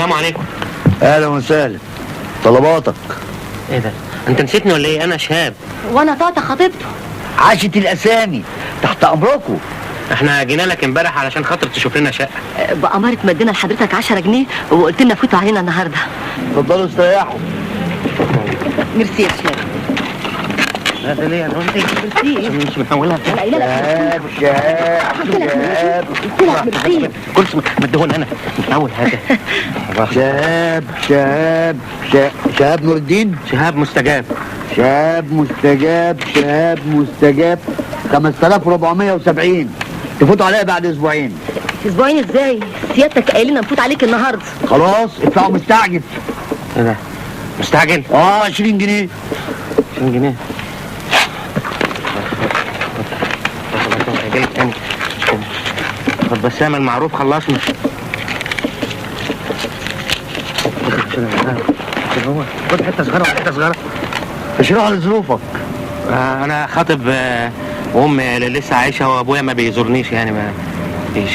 السلام عليكم. اهلا وسهلا. طلباتك؟ ايه ده؟ انت نسيتني ولا ايه؟ انا شهاب. وانا طاطا خطيبته. عاشت الاسامي، تحت امركم. احنا جينا لك امبارح علشان خاطر تشوف لنا شقه. بأمارة مدينا لحضرتك 10 جنيه وقلت لنا فوتوا علينا النهارده. اتفضلوا استريحوا. ميرسي يا شهاب. هذا ليه يا نونتي؟ ميرسي. مش متنولها. شهاب قلت لك ميرسي. كرسي مدهون انا متنول هذا. شهاب نور الدين. شهاب مستجاب. شهاب مستجاب 5470. تفوتوا عليا بعد اسبوعين. اسبوعين ازاي؟ سيادتك قايل لنا نفوت عليك النهارده. خلاص ادفعوا مستعجل. ايه ده؟ مستعجل؟ 20 جنيه. 20 جنيه. هيجيلك تاني. طب بس اعمل معروف خلصنا. خد حته صغيره ولا حته صغيره؟ اشرح لي ظروفك. انا خاطب وامي لسه عايشه وابويا ما بيزورنيش يعني ما فيش.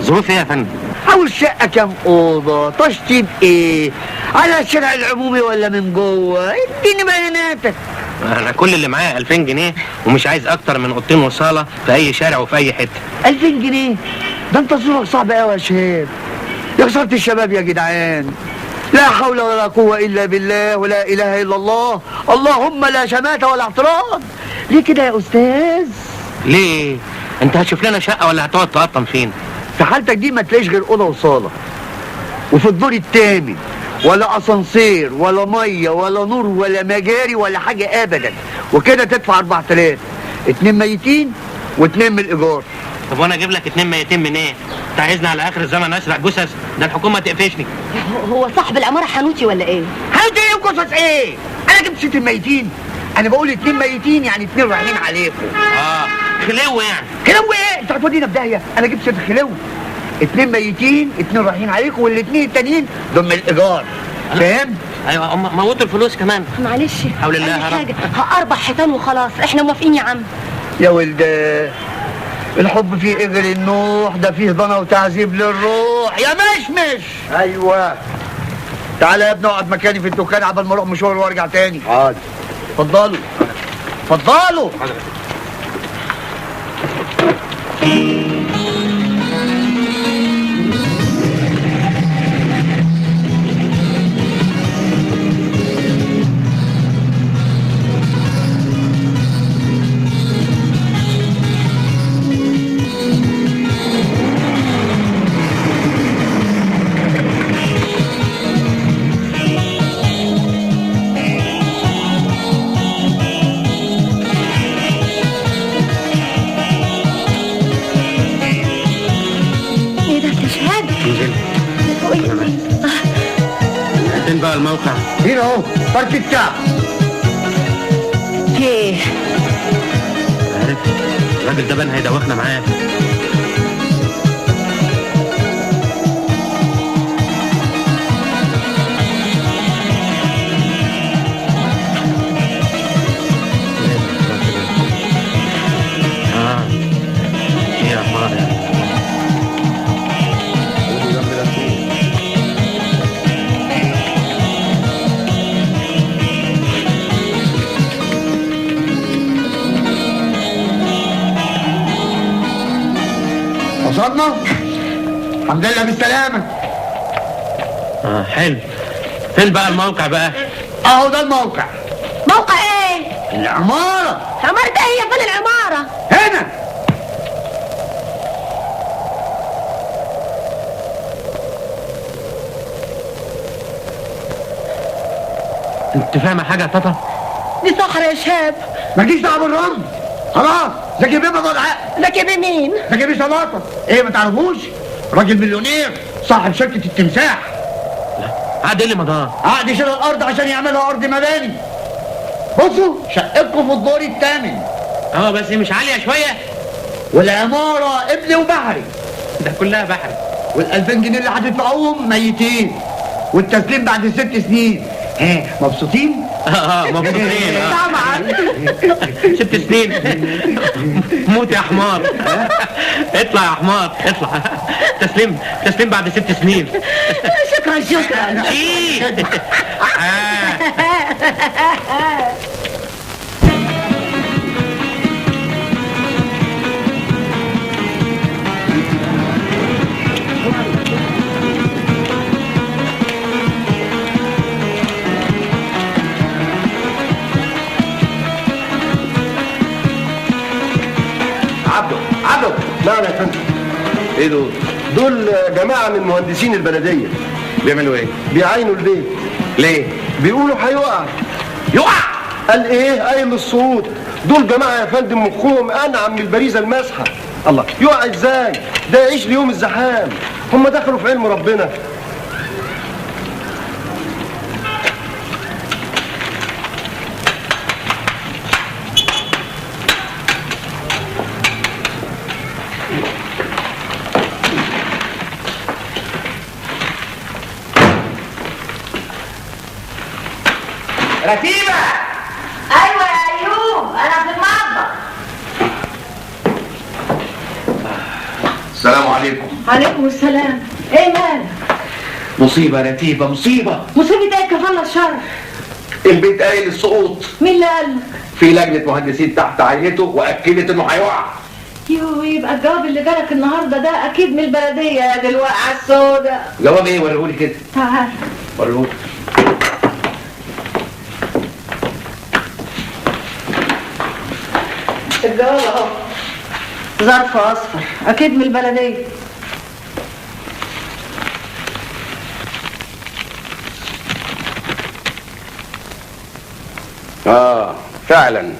ظروف ايه يا فندم؟ عاوز شقة كام أوضة؟ تشطيب إيه؟ على الشارع العمومي ولا من جوه؟ اديني بياناتك. انا كل اللي معايا 2000 جنيه ومش عايز اكتر من اوضتين وصاله في اي شارع وفي اي حته. 2000 جنيه؟ ده انت ظروفك صعبة قوي يا شهاب. يا خسارة الشباب يا جدعان. لا حول ولا قوة إلا بالله ولا إله إلا الله. اللهم لا شماتة ولا اعتراض. ليه كده يا أستاذ؟ ليه؟ انت هتشوف لنا شقه ولا هتقعد تقطم فين؟ في حالتك دي ما تلاقيش غير أوضة وصالة. وفي الدور الثامن ولا اسانسير ولا ميه ولا نور ولا مجاري ولا حاجه ابدا. وكده تدفع 4000. 2 ميتين و2 من الايجار. طب وانا اجيب لك 2 ميتين منين؟ إيه؟ انت عايزني على اخر الزمن اسرق جثث؟ ده الحكومه تقفشني. هو صاحب العماره حنوتي ولا ايه؟ حنوتي ايه وقصص ايه؟ انا جبت 6 ميتين. انا بقول 2 ميتين يعني 2 رايحين عليكم. خلو يعني. خلو ايه؟ انت هتودينا في داهيه. انا جبت 6 خلو. 2 ميتين، 2 رايحين عليكم، والاثنين التانيين دول من الايجار. فاهم؟ ايوه موتوا الفلوس كمان. معلش. حول الله يا رب. حاجه 4 حيطان وخلاص. احنا موافقين يا عم. يا ولد الحب فيه اجر النوح، ده فيه ضنا وتعذيب للروح يا مشمش. ايوه تعالى يا ابني اقعد مكاني في الدكان عبال ما اروح مشوار وارجع تاني. حاضر. اتفضلوا اتفضلوا. فين بقى الموقع؟ هنا اهو بارك الكعب. ايه؟ عارف الراجل ده بان هيدوخنا معاه. ايه يا حمار يعني. وصلنا؟ الحمد لله بالسلامة. حلو. فين بقى الموقع بقى؟ اهو ده الموقع. موقع ايه؟ العمارة. عمارة ايه؟ فين العمارة؟ هنا. انت فاهمة حاجة يا طاطا؟ دي صحراء يا شهاب. مالكيش دعوة بالرمل. خلاص. زكي بيه بضل عقل. زكي بيه مين؟ زكي بيه سلاطة. ايه ما تعرفوش؟ راجل مليونير صاحب شركة التمساح. عقد ايه اللي مضاه؟ عقد يشيل الارض عشان يعملها ارض مباني. بصوا شقتكم في الدور الثامن. بس مش عالية شوية. والعمارة ابني وبحري. ده كلها بحري. وال2000 جنيه اللي هتدفعوهم ميتين. والتسليم بعد 6 سنين. مبسوطين؟ مبسوطين. طبعا. 6 سنين. موت يا حمار. اطلع يا حمار اطلع. تسليم بعد 6 سنين. شكرا شكرا. عبده. نعم يا فندم. ايه دول؟ دول جماعة من مهندسين البلدية. بيعملوا ايه؟ بيعاينوا البيت. ليه؟ بيقولوا هيقع. يقع؟ قال ايه؟ قايم الصعود. دول جماعة يا فندم مخهم انعم من البريزة الماسحة. الله، يقع ازاي؟ ده يعيش ليوم الزحام. هم دخلوا في علم ربنا. رتيبة! ايوه يا ايوب، انا في المطبخ. السلام عليكم. عليكم السلام. ايه مالك؟ مصيبة رتيبة، مصيبة. مصيبة ايه كفالة الشر؟ البيت قايل السقوط. مين اللي قال؟ في لجنة مهندسين تحت عينته وأكدت إنه هيقع. يبقى الجواب اللي جالك النهارده ده اكيد من البلديه يا دي الوقعه السوداء. جواب إيه؟ وريهولي كده. تعال. وريهولي. الجواب اهو. ظرف اصفر، اكيد من البلديه. فعلا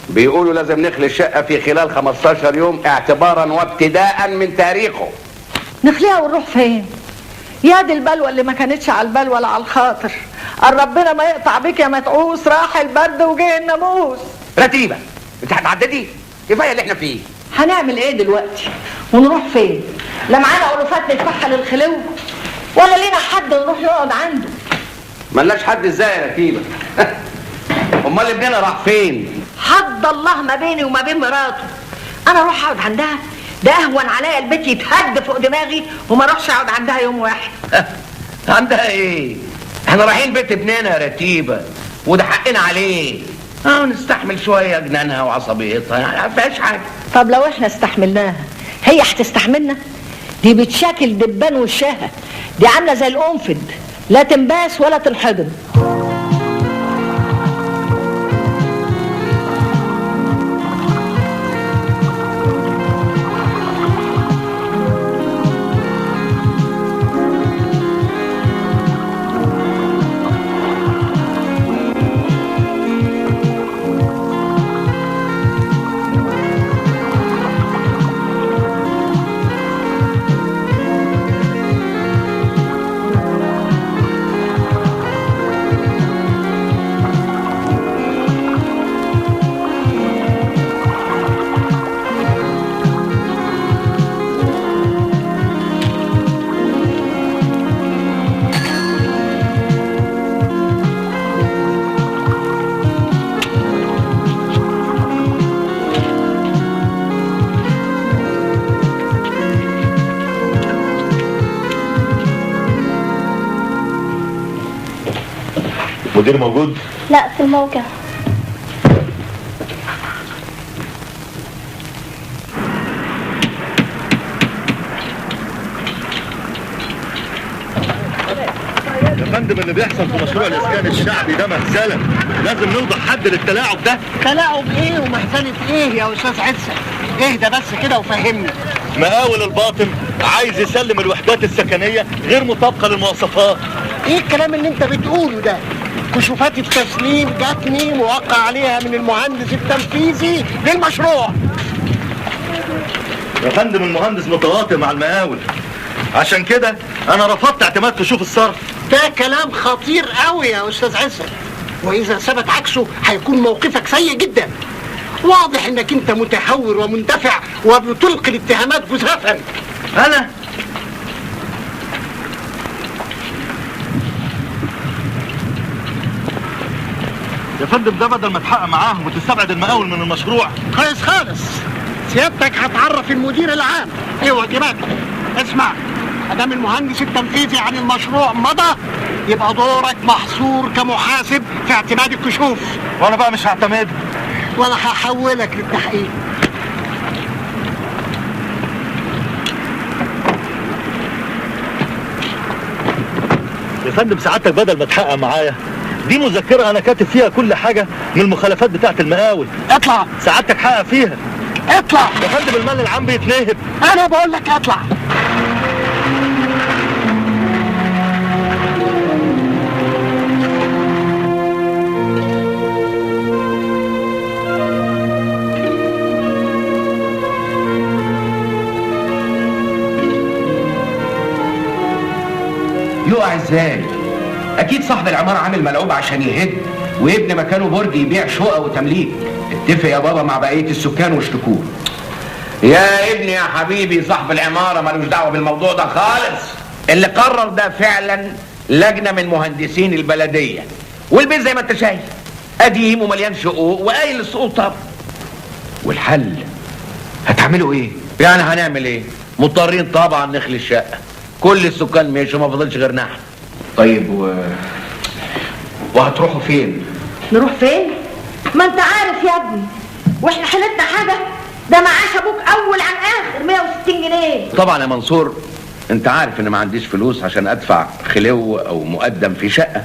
بيقولوا لازم نخلي الشقة في خلال 15 يوم اعتبارا وابتداء من تاريخه. نخليها ونروح فين؟ يا دي البلوى اللي ما كانتش على البال ولا على الخاطر. قال ربنا ما يقطع بيك يا متعوس، راح البرد وجه الناموس. رتيبة، انت هتعددي؟ كفاية اللي احنا فيه. هنعمل ايه دلوقتي؟ ونروح فين؟ لا معانا ألوفات ندفعها للخلو ولا لينا حد نروح نقعد عنده؟ ملناش حد ازاي يا رتيبة؟ امال ابننا راح فين؟ حد الله ما بيني وما بين مراته. انا اروح اقعد عندها؟ ده اهون عليا البيت يتهد فوق دماغي وما اروحش اقعد عندها يوم واحد. عندها ايه؟ احنا رايحين بيت ابننا يا رتيبة وده حقنا عليه. نستحمل شوية جنانها وعصبيتها، يعني ما فيهاش حاجة. طب لو احنا استحملناها هي هتستحملنا؟ دي بتشاكل دبان وشها، دي عاملة زي القنفذ، لا تنباس ولا تنحضن. المدير موجود؟ لا، في الموقع. يا فندم اللي بيحصل في مشروع الاسكان الشعبي ده مهزله، لازم نوضع حد للتلاعب ده. تلاعب ايه ومهزله ايه يا استاذ عزت؟ اهدى بس كده وفهمني. مقاول الباطن عايز يسلم الوحدات السكنيه غير مطابقه للمواصفات. ايه الكلام اللي انت بتقوله ده؟ كشوفات التسليم جاتني موقع عليها من المهندس التنفيذي للمشروع. يا فندم المهندس متواطئ مع المقاول، عشان كده انا رفضت اعتماد كشوف الصرف. ده كلام خطير قوي يا استاذ عزت، واذا ثبت عكسه هيكون موقفك سيء جدا. واضح انك انت متهور ومندفع وبتلقي الاتهامات جزافا. انا يا فندم ده بدل ما تحقق معاهم وتستبعد المقاول من المشروع. كويس خالص، سيادتك هتعرف المدير العام ايه واجباته. اسمع، ادام المهندس التنفيذي عن المشروع مضى، يبقى دورك محصور كمحاسب في اعتماد الكشوف. وانا بقى مش هعتمد. وانا هحولك للتحقيق. يا فندم سعادتك بدل ما تحقق معايا، دي مذكرة أنا كاتب فيها كل حاجة من المخالفات بتاعة المقاول. اطلع. سعادتك حقق فيها. اطلع يا فندم، المال العام بيتنهب. انا بقول لك اطلع. يقع ازاي؟ اكيد صاحب العمارة عامل ملعوب عشان يهد ويبني مكانه برج يبيع شقة وتمليك. اتفق يا بابا مع بقية السكان واشتكوه. يا ابني يا حبيبي، صاحب العمارة ملوش دعوة بالموضوع ده خالص. اللي قرر ده فعلا لجنة من مهندسين البلدية، والبيت زي ما انت شايف قديم ومليان شقوق وقايل للسقوط. طب والحل هتعملوا ايه؟ يعني هنعمل ايه؟ مضطرين طبعا نخلي الشقة. كل السكان مشوا، ما فضلش غيرنا احنا. طيب وهتروحوا فين؟ نروح فين؟ ما انت عارف يا ابني، واحنا حلتنا حاجة؟ ده معاش ابوك اول عن اخر 160 جنيه. طبعا يا منصور، انت عارف ان ما عنديش فلوس عشان ادفع خلو او مقدم في شقة.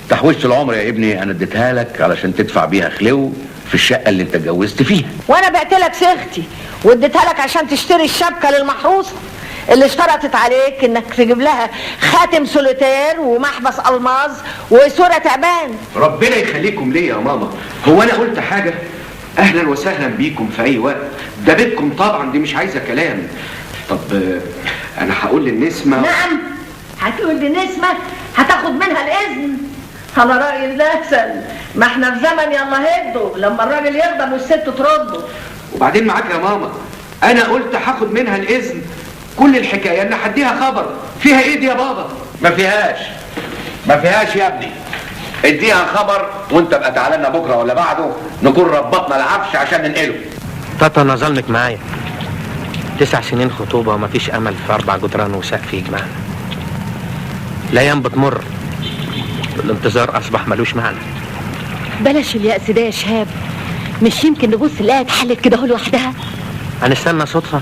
تحويشة العمر يا ابني انا اديتها لك علشان تدفع بيها خلو في الشقة اللي انت اتجوزت فيها. وانا بعت لك سيختي واديتها لك عشان تشتري الشبكة للمحروسة اللي اشترطت عليك انك تجيب لها خاتم سوليتير ومحبس الماظ وصورة تعبان. ربنا يخليكم ليا يا ماما. هو انا قلت حاجة؟ اهلا وسهلا بيكم في اي وقت، ده بيتكم طبعا، دي مش عايزة كلام. طب انا هقول للنسمة. نعم، هتقول لنسمة هتاخد منها الاذن؟ على رأي النسل، ما احنا في زمن يلا هدوا، لما الراجل يغضب والست ترده. وبعدين معاك يا ماما، انا قلت هاخد منها الاذن. كل الحكاية ان هديها خبر. فيها ايه دي يا بابا؟ ما فيهاش يا ابني. اديها خبر وانت بقى تعالى لنا بكره ولا بعده نكون ربطنا العفش عشان ننقله. تاتا نظلنك معايا 9 سنين خطوبة ومفيش امل في 4 جدران وسقف يجمعنا. الايام بتمر والانتظار اصبح ملوش معنى. بلاش اليأس ده يا شهاب، مش يمكن نبص نلاقيها اتحلت كده اهو لوحدها؟ هنستنى صدفة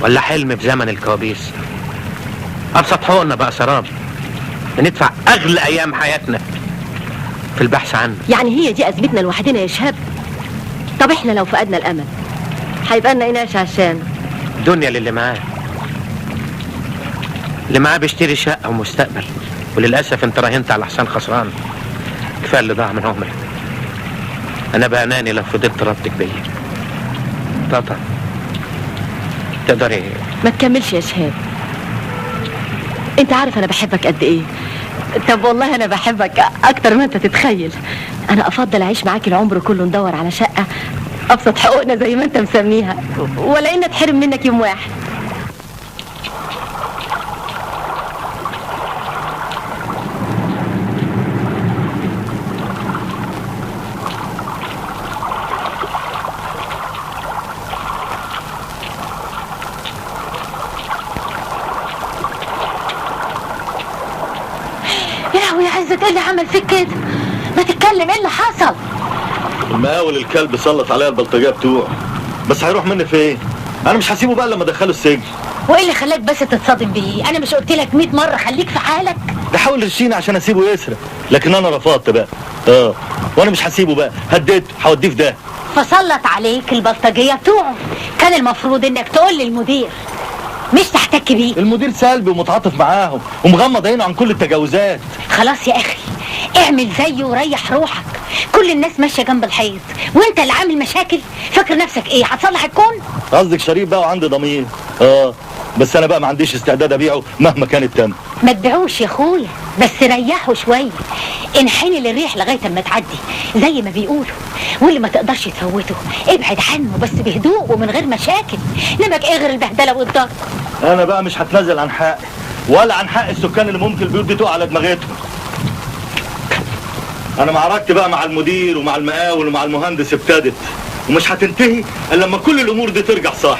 ولا حلم في زمن الكوابيس؟ ابسط حقوقنا بقى سراب، بندفع اغلى ايام حياتنا في البحث عنه. يعني هي دي ازمتنا لوحدنا يا شهاب؟ طب احنا لو فقدنا الامل هيبقى لنا ايناش عشان الدنيا للي معاه. اللي معاه بيشتري شقة ومستقبل، وللأسف انت راهنت على حسان خسران. كفاية اللي ضاع من عمري. انا بقى اناني لو فضلت ربطك بيا. تاتا تقدري ما تكملش يا شهاب، انت عارف انا بحبك قد ايه. طب والله انا بحبك اكتر ما انت تتخيل. انا افضل اعيش معاك العمر كله ندور على شقة ابسط حقوقنا زي ما انت مسميها، ولا ان اتحرم منك يوم واحد. ايه اللي عمل فيك كده؟ ما تتكلم، ايه اللي حصل؟ المقاول الكلب سلط عليا البلطجيه بتوعه، بس هيروح مني فين؟ انا مش هسيبه بقى لما ادخله السجن. وايه اللي خلاك بس تتصادم بيه؟ انا مش قلت لك 100 مره خليك في حالك؟ ده حاول يرشيني عشان اسيبه يسرق، لكن انا رفضت بقى. وانا مش هسيبه بقى، هديته هوديه في ده. فسلط عليك البلطجيه بتوعه، كان المفروض انك تقول للمدير مش تحتك بيه. المدير سلبي ومتعاطف معاهم ومغمض عينه عن كل التجاوزات. خلاص يا اخي اعمل زيه وريح روحك، كل الناس ماشيه جنب الحيط وانت اللي عامل مشاكل. فاكر نفسك ايه هتصلح الكون؟ قصدك شريف بقى وعندي ضمير. بس انا بقى ما عنديش استعداد ابيعه مهما كان الثمن. ما تبيعوش يا اخويا، بس ريحه شويه، انحني للريح لغايه اما تعدي زي ما بيقولوا، واللي ما تقدرش تفوته ابعد عنه بس بهدوء ومن غير مشاكل. نمك ايه غير البهدله والضرب؟ انا بقى مش هتنازل عن حقي ولا عن حق السكان اللي ممكن البيوت دي تقع على دماغتهم. انا معركتي بقى مع المدير ومع المقاول ومع المهندس ابتدت، ومش هتنتهي الا لما كل الامور دي ترجع صح.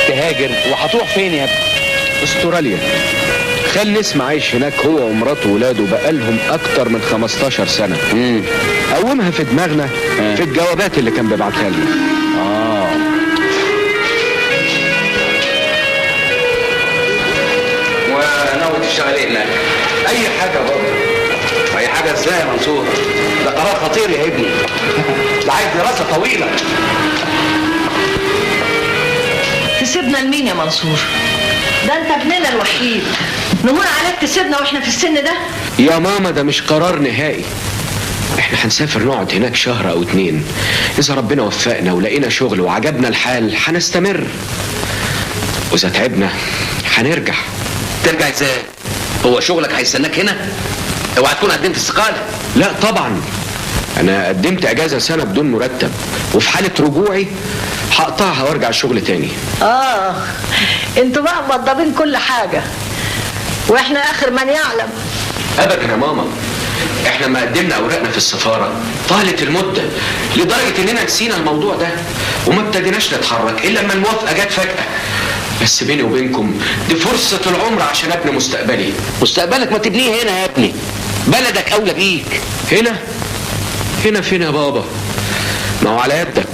تهاجر وهتروح فين يا ابني؟ استراليا. خال نسمة عايش هناك هو ومراته وولاده بقالهم اكتر من 15 سنة. قومها في دماغنا في الجوابات اللي كان بيبعتها لنا. وناوي تشتغل ايه هناك؟ اي حاجة بابا. اي حاجه ازاي يا منصور؟ ده قرار خطير يا ابني، ده عايز دراسه طويله. تسيبنا لمين يا منصور؟ ده انت ابننا الوحيد، نهون عليك تسيبنا واحنا في السن ده؟ يا ماما ده مش قرار نهائي. احنا هنسافر نقعد هناك شهر او 2. اذا ربنا وفقنا ولقينا شغل وعجبنا الحال هنستمر، واذا تعبنا هنرجع. ترجع ازاي؟ هو شغلك هيستناك هنا؟ اوعى تكون قدمت استقاله. لا طبعا، انا قدمت اجازه سنه بدون مرتب، وفي حاله رجوعي هقطعها وارجع الشغل تاني. انتوا بقى موضبين كل حاجه واحنا اخر من يعلم. ابدا يا ماما، احنا ما قدمنا اوراقنا في السفاره طالت المده لدرجه اننا نسينا الموضوع ده وما ابتديناش نتحرك الا لما الموافقه جت فجاه. بس بيني وبينكم دي فرصه العمر عشان ابني مستقبلي. مستقبلك ما تبنيه هنا يا ابني، بلدك اولى بيك. هنا فين يا بابا؟ ما هو على يدك.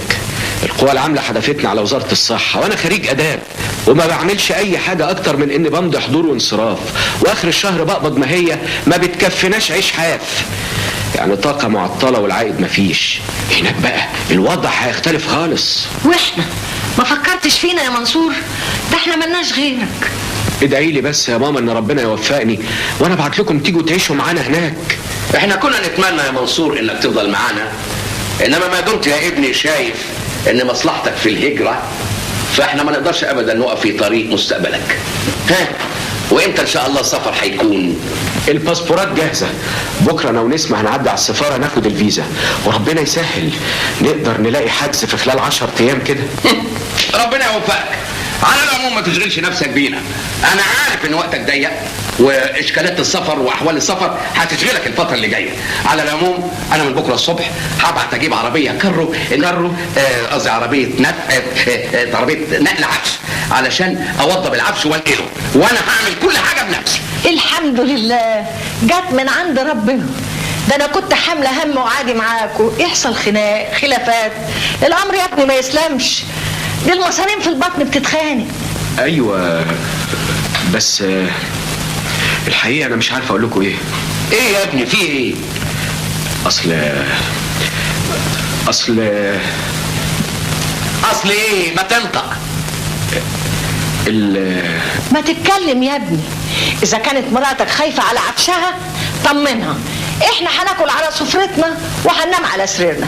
القوى العامله حدفتنا على وزاره الصحه، وانا خريج اداب وما بعملش اي حاجه اكتر من اني بمضي حضور وانصراف، واخر الشهر بقبض ما هي ما بتكفناش عيش حاف. يعني طاقه معطله والعائد مفيش. هناك بقى الوضع هيختلف خالص. واحنا ما فكرتش فينا يا منصور؟ ده احنا ملناش غيرك. ادعي لي بس يا ماما ان ربنا يوفقني وانا ابعت لكم تيجوا تعيشوا معانا هناك. احنا كنا نتمنى يا منصور انك تفضل معانا، انما ما دمت يا ابني شايف ان مصلحتك في الهجرة فاحنا ما نقدرش ابدا نقف في طريق مستقبلك. وامتى ان شاء الله السفر هيكون؟ الباسبورات جاهزة، بكرة انا ونسمة هنعدي على السفارة ناخد الفيزا، وربنا يسهل نقدر نلاقي حجز في خلال 10 ايام كده. ربنا يوفقك. على العموم ما تشغلش نفسك بينا، انا عارف ان وقتك ضيق واشكالات السفر واحوال السفر هتشغلك الفتره اللي جايه. على العموم انا من بكره الصبح هبعت اجيب عربيه كرو قصدي عربيه نقل عفش علشان اوضب العفش وانقله، وانا هعمل كل حاجه بنفسي. الحمد لله جت من عند ربنا. ده انا كنت حامله هم وعادي معاكم، يحصل خلافات، الامر يا ابني ما يسلمش، دي المصارين في البطن بتتخانق. ايوه بس الحقيقه انا مش عارف اقول لكم ايه. ايه يا ابني في ايه؟ اصل ايه؟ ما تنطق. ما تتكلم يا ابني. اذا كانت مراتك خايفه على عفشها طمنها، احنا هناكل على سفرتنا وهننام على سريرنا،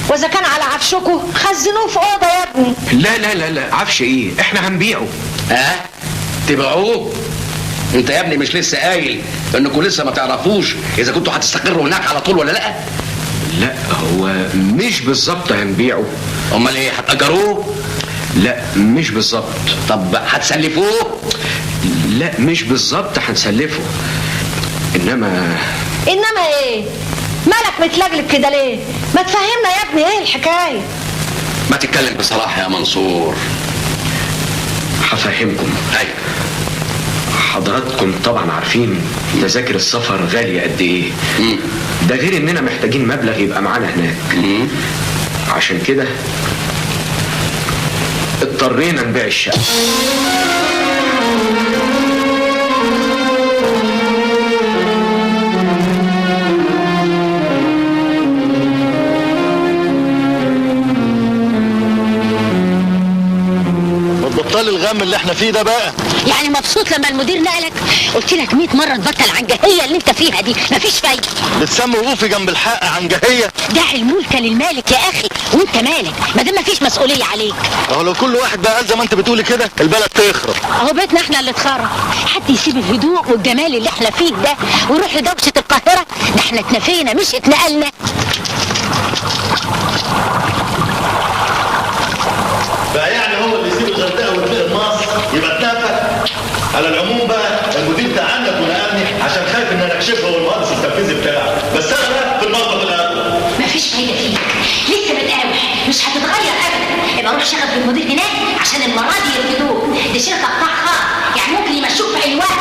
واذا كان على عفشكم خزنوه في اوضه يا ابني. لا لا لا لا، عفش ايه؟ احنا هنبيعه. تبيعوه؟ انت يا ابني مش لسه قايل انكم لسه ما تعرفوش اذا كنتوا هتستقروا هناك على طول ولا لا؟ لا هو مش بالظبط هنبيعه. امال ايه، هتأجروه؟ لا مش بالظبط. طب هتسلفوه؟ لا مش بالظبط هنسلفه. انما ايه؟ مالك متلجلج كده ليه؟ ما تفهمنا يا ابني ايه الحكايه؟ ما تتكلم بصراحه يا منصور. هفهمكم. ايوه حضراتكم طبعا عارفين تذاكر السفر غاليه قد ايه. ده غير اننا محتاجين مبلغ يبقى معانا هناك. عشان كده اضطرينا نبيع الشقه. بطل الغم اللي احنا فيه ده بقى. يعني مبسوط لما المدير نقلك؟ قلت لك 100 مره تبطل عنجهيه اللي انت فيها دي، مفيش فايده. بتسمي وقوفي جنب الحق عنجهيه؟ دع الملك للمالك يا اخي، وانت مالك ما دام مفيش مسؤوليه عليك. اهو لو كل واحد بقى قال زي ما انت بتقولي كده البلد تخرب. اهو بيتنا احنا اللي اتخرب. حد يسيب الهدوء والجمال اللي احنا فيه ده ويروح لدوشه القاهره؟ ده احنا اتنفينا مش اتنقلنا. بقى يعني هو اللي يسيب الغردقه ويتنقل مصر يبقى اتنفى؟ على العموم بقى المدير ده عنك ونقلني عشان خايف ان انا اكشفه هو المهندس التنفيذي بتاعه، بس انا بقى في المطبخ الاول. مفيش فايده فيك، لسه بتقاوح، مش هتتغير ابدا. يبقى روح شغل في المدير هناك عشان المره دي يرفدوك، دي شركه قطاع خاص، يعني ممكن يمشوك في اي وقت.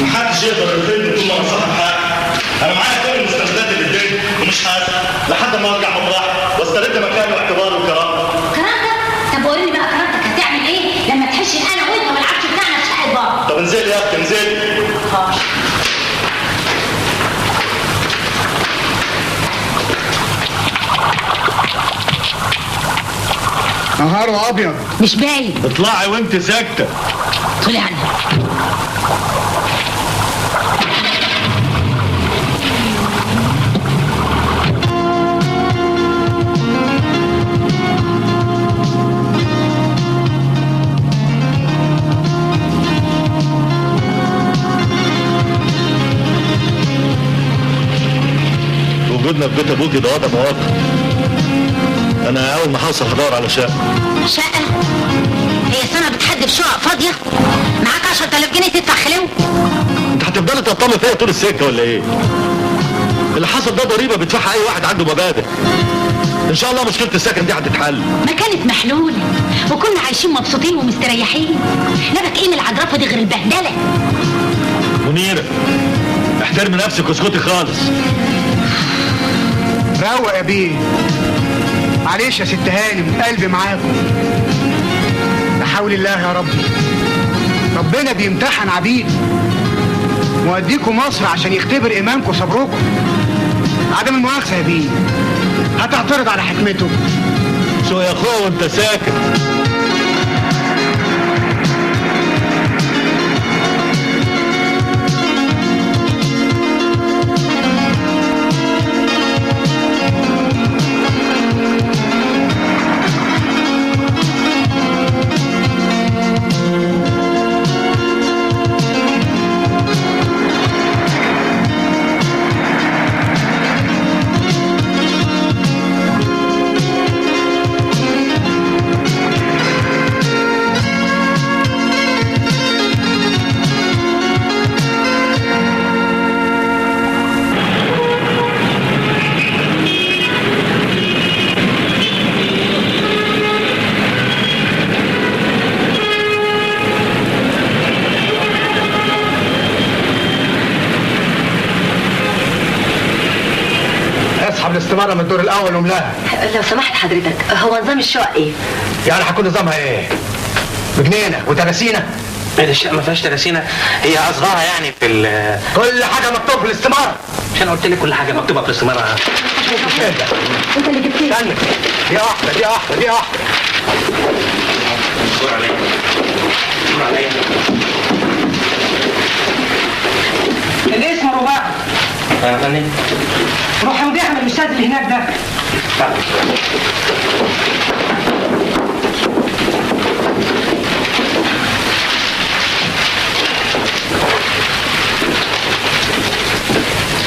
محدش يقدر يرفدني طول ما انا صاحب حق. انا معايا كل المستندات اللي اديتني ومش حاسس لحد ما ارجع مطرحي واسترد مكاني واعتباري وكرامتي. كرامتك؟ طب وريني بقى كرامتك هتعمل ايه لما تحشي انا وانت والعفش بتاعنا في شقه بابا؟ طب انزلي يا اختي انزلي. خلاص. نهاره ابيض مش باين. اطلعي وانت ساكته. طلعنا. وجودنا في بيت ابوكي ده وضع مواقف. انا اول ما هوصل هدور على شقه. شقه؟ هي السنه بتحدد شقق فاضيه؟ معاك 10000 جنيه تدفع خلو؟ انت هتفضلي تطمن فيا طول السكه ولا ايه؟ اللي حصل ده ضريبه بيدفعها اي واحد عنده مبادئ. ان شاء الله مشكله السكن دي هتتحل. ما كانت محلوله وكنا عايشين مبسوطين ومستريحين. لك ايه من العجرفه دي غير البهدله؟ منيره احترمي نفسك واسكتي خالص. روق يا بيه. معلش يا ست هانم، قلبي معاكم. بحول الله يا ربي، ربنا بيمتحن عبيد واديكم مصر عشان يختبر ايمانكم وصبركم. عدم المؤاخذه يا بيه، هتعترض على حكمته؟ شو يا اخويا وانت ساكت؟ الاستمارة من الدور الاول وملاها. لو سمحت حضرتك، هو نظام الشقق ايه؟ يعني هيكون نظامها ايه؟ بجنينه وتراسينه؟ الشقه ما فيهاش تراسينه، هي اصغرها يعني في كل حاجه مكتوب في الاستماره. مش انا قلت لك كل حاجه مكتوبه في الاستماره؟ انت اللي جبت لي. استنى، دي واحده دي واحده دي واحده. دور عليا دور عليا. الاسم رباعي. يا فندم روح وديها من الاستاذ اللي هناك ده.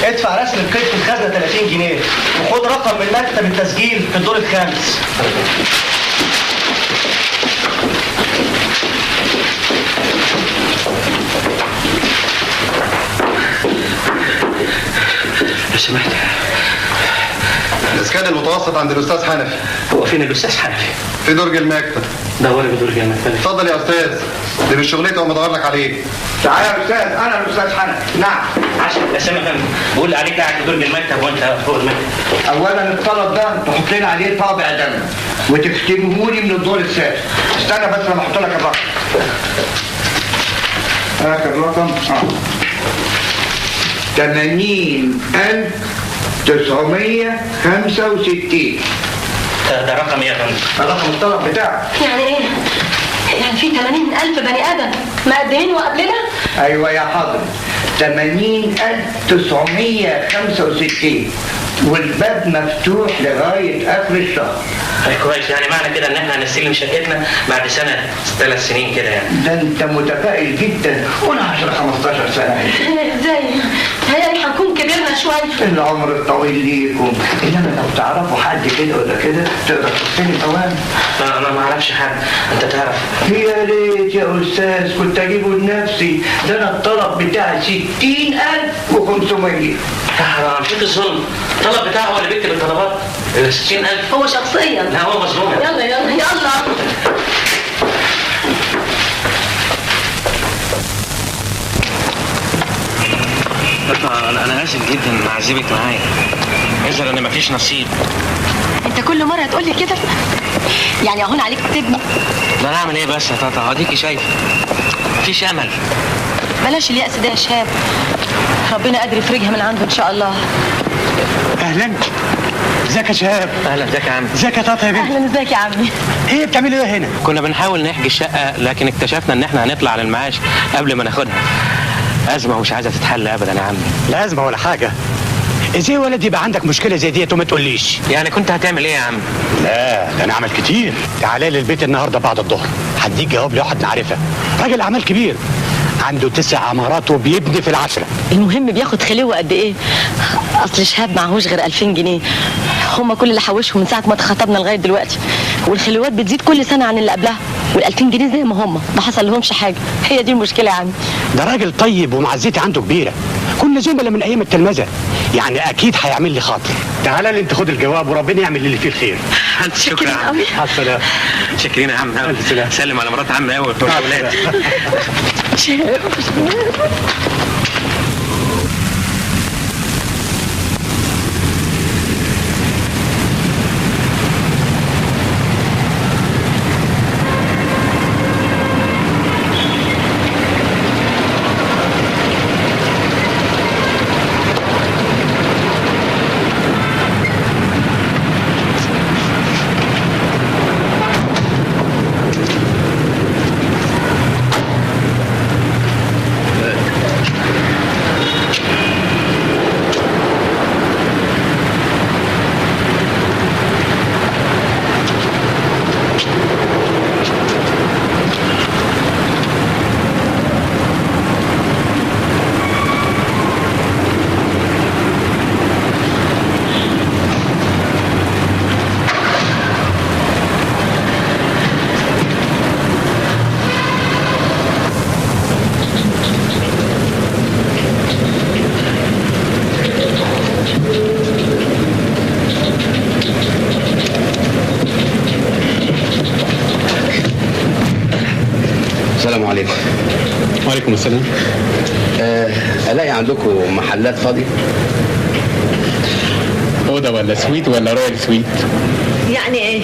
ادفع رسم القيد في الخزنه 30 جنيه وخد رقم من مكتب التسجيل في الدور الخامس. لو سمحت. الاسكان المتوسط عند الاستاذ حنفي. هو فين الاستاذ حنفي؟ في درج المكتب. دوري بدرج المكتب. اتفضل يا استاذ، دي مش شغلتي ومدور لك عليه. تعالى يا استاذ، انا الاستاذ حنفي. نعم. عشان اسامه فندم بقول عليك قاعد في درج المكتب وانت فوق المكتب. اولا الطلب ده تحط لنا عليه طابع دم وتكتبه لي من الدور السادس. استنى بس انا بحط لك الرقم. اخر رقم 80,965. ده رقم ايه يا فندم؟ رقم الطلب بتاعك. يعني ايه؟ يعني في 80,000 بني ادم مقدمين وقبلنا؟ ايوه يا حاضر، 80,965 والباب مفتوح لغايه اخر الشهر. كويس، يعني معنى كده ان احنا هنستلم شقتنا بعد سنه 3 سنين كده يعني. ده انت متفائل جدا. قول 10 15 سنه. ازاي؟ يعني هنكون كبرنا شويه. العمر الطويل ليكم، انما لو تعرفوا حد كده ولا كده تقدر تحسني الاوان. انا ما اعرفش حد، انت تعرف؟ يا ريت يا استاذ كنت اجيبه لنفسي، ده انا الطلب بتاعي 60,500. انا مشيت الظلم، الطلب بتاعه هو اللي بيكتب الطلبات. 60,000 هو شخصيا. لا هو مظلوم. يلا يلا يلا. انا اسف جدا اعذبك معايا، يظهر ان مفيش نصيب. انت كل مره تقول لي كده، يعني اهون عليك تبني. ده انا اعمل ايه بس يا طاطا؟ اديكي شايفه مفيش امل. بلاش اليأس ده يا شاب، ربنا قادر يفرجها من عنده ان شاء الله. اهلا، ازيك يا شهاب؟ اهلا، ازيك يا عم؟ ازيك يا طاطا يا بنت؟ اهلا، ازيك يا عمي؟ ايه بتعملوا ايه هنا؟ كنا بنحاول نحجز الشقه لكن اكتشفنا ان احنا هنطلع على المعاش قبل ما ناخدها. ازمه ومش عايزه تتحل ابدا يا عمي. لا ازمه ولا حاجه. ازاي يا ولد يبقى عندك مشكله زي ديت وما تقوليش؟ يعني كنت هتعمل ايه يا عم؟ لا ده انا اعمل كتير. تعالى لي البيت النهارده بعد الظهر، هديك جواب لواحد نعرفه، راجل اعمال كبير، عنده 9 عمارات وبيبني في العشرة. المهم بياخد خلوه قد ايه؟ اصل شهاب معهوش غير 2000 جنيه، هما كل اللي حوشهم من ساعه ما اتخطبنا لغايه دلوقتي، والخلوات بتزيد كل سنه عن اللي قبلها، وال2000 جنيه زي ما هما ما حصل لهمش حاجه. هي دي المشكله يا عم. ده راجل طيب ومعزتي عنده كبيره، كنا زملاء من ايام التلمذه، يعني اكيد هيعمل لي خاطر. تعالى لي انت خد الجواب وربنا يعمل اللي فيه الخير. شكرا يا عم. مع السلامه. شكرين يا عم. سلم على مرات عمي قوي وبتوع الولاد. السلام عليكم. وعليكم السلام. الاقي عندكم محلات فاضيه؟ اوضه ولا سويت ولا رويال سويت؟ يعني ايه؟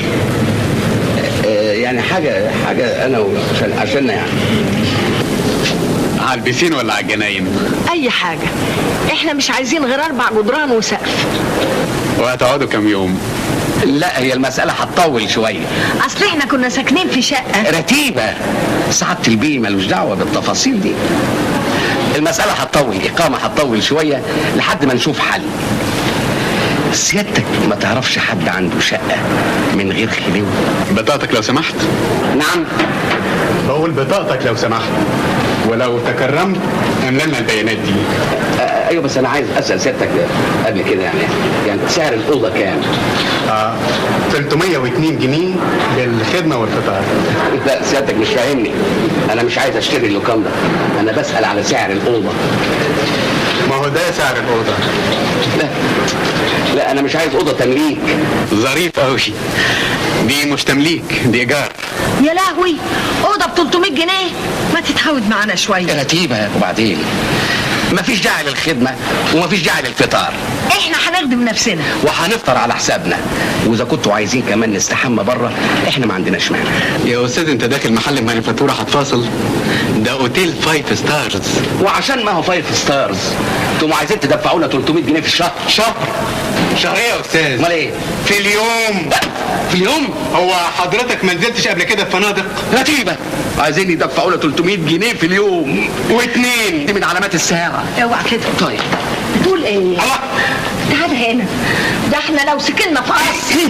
يعني حاجه انا عشاننا يعني. على البسين ولا على الجناين؟ اي حاجه، احنا مش عايزين غير 4 جدران وسقف. وهتقعدوا كام يوم؟ لا هي المساله هتطول شويه. اصل احنا كنا ساكنين في شقه رتيبه، سعاده البيه ملوش دعوه بالتفاصيل دي. المساله هتطول، اقامه هتطول شويه لحد ما نشوف حل. سيادتك ما تعرفش حد عنده شقه من غير خلو؟ بطاقتك لو سمحت. نعم بقول بطاقتك لو سمحت، ولو تكرمت املا لنا البيانات دي. ايوه بس انا عايز اسال سيادتك قبل كده، يعني سعر الاوضه كام؟ 302 جنيه بالخدمه والفطار. لا سيادتك مش فاهمني، انا مش عايز اشتري اللوكان ده، انا بسال على سعر الاوضه. ما هو ده سعر الاوضه. لا انا مش عايز اوضه تمليك. ظريف قوي، دي مش تمليك، دي ايجار. يا لهوي، اوضه ب 300 جنيه؟ ما تتهود معانا شويه. رتيبه وبعدين مفيش داعي للخدمه ومفيش داعي للفطار. احنا هنخدم نفسنا وهنفطر على حسابنا، واذا كنتوا عايزين كمان نستحمى بره احنا ما عندناش مانع. يا استاذ انت داخل محل مانيفاتوره هتفاصل، ده اوتيل 5 ستارز. وعشان ما هو 5 ستارز انتوا عايزين تدفعوا لنا 300 جنيه في الشهر. شهر ايه يا استاذ؟ امال ايه؟ في اليوم. في اليوم؟ هو حضرتك ما نزلتش قبل كده في فنادق؟ رتيبه، عايزين يدفعوا لنا 300 جنيه في اليوم. واثنين دي من علامات الساعه. اوعى كده. طيب بتقول ايه؟ الله، تعال هنا، ده احنا لو سكننا في قصر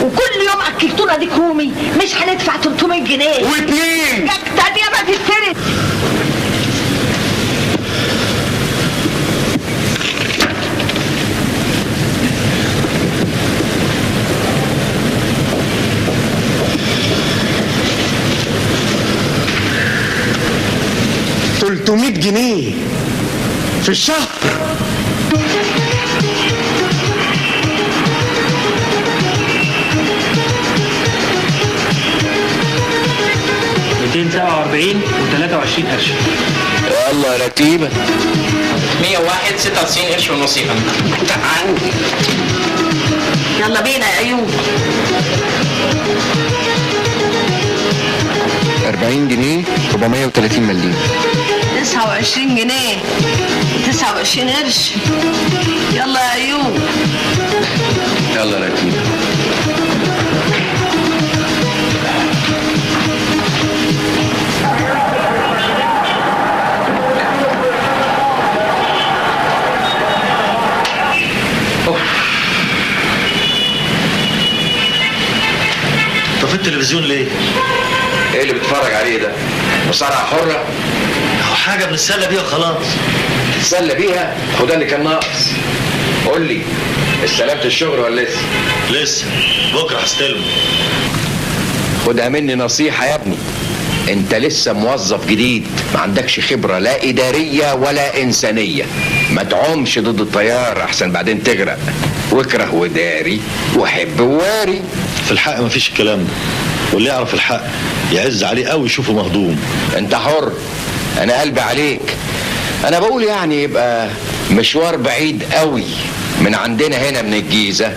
وكل يوم اكلتونا ديك رومي مش هندفع 300 جنيه. واثنين جاك تانية ما تتفرد. 600 جنيه في الشهر. و23 قرش. يلا رتيبة. 101 96 قرش ونصيبة. تعال. يلا بينا يا ايوب. 40 جنيه 430 مليم. 29 جنيه 29 قرش. يلا يا ايوب. يلا رتيبة. طفي التلفزيون ليه؟ ايه اللي بتتفرج عليه ده؟ مصارعة حرة؟ هو حاجة بنتسلى بيها وخلاص. تتسلى بيها؟ وده اللي كان ناقص. قول لي استلمت الشغل ولا لسه؟ لسه، بكرة هستلمه. خدها مني نصيحة يا ابني، انت لسه موظف جديد، ما عندكش خبرة لا إدارية ولا إنسانية. ما تعومش ضد التيار أحسن بعدين تغرق. واكره وداري وحب وواري. في الحق مفيش الكلام ده، واللي يعرف الحق يعز عليه قوي يشوفه مهضوم. انت حر، انا قلبي عليك. انا بقول يعني يبقى مشوار بعيد قوي من عندنا هنا من الجيزة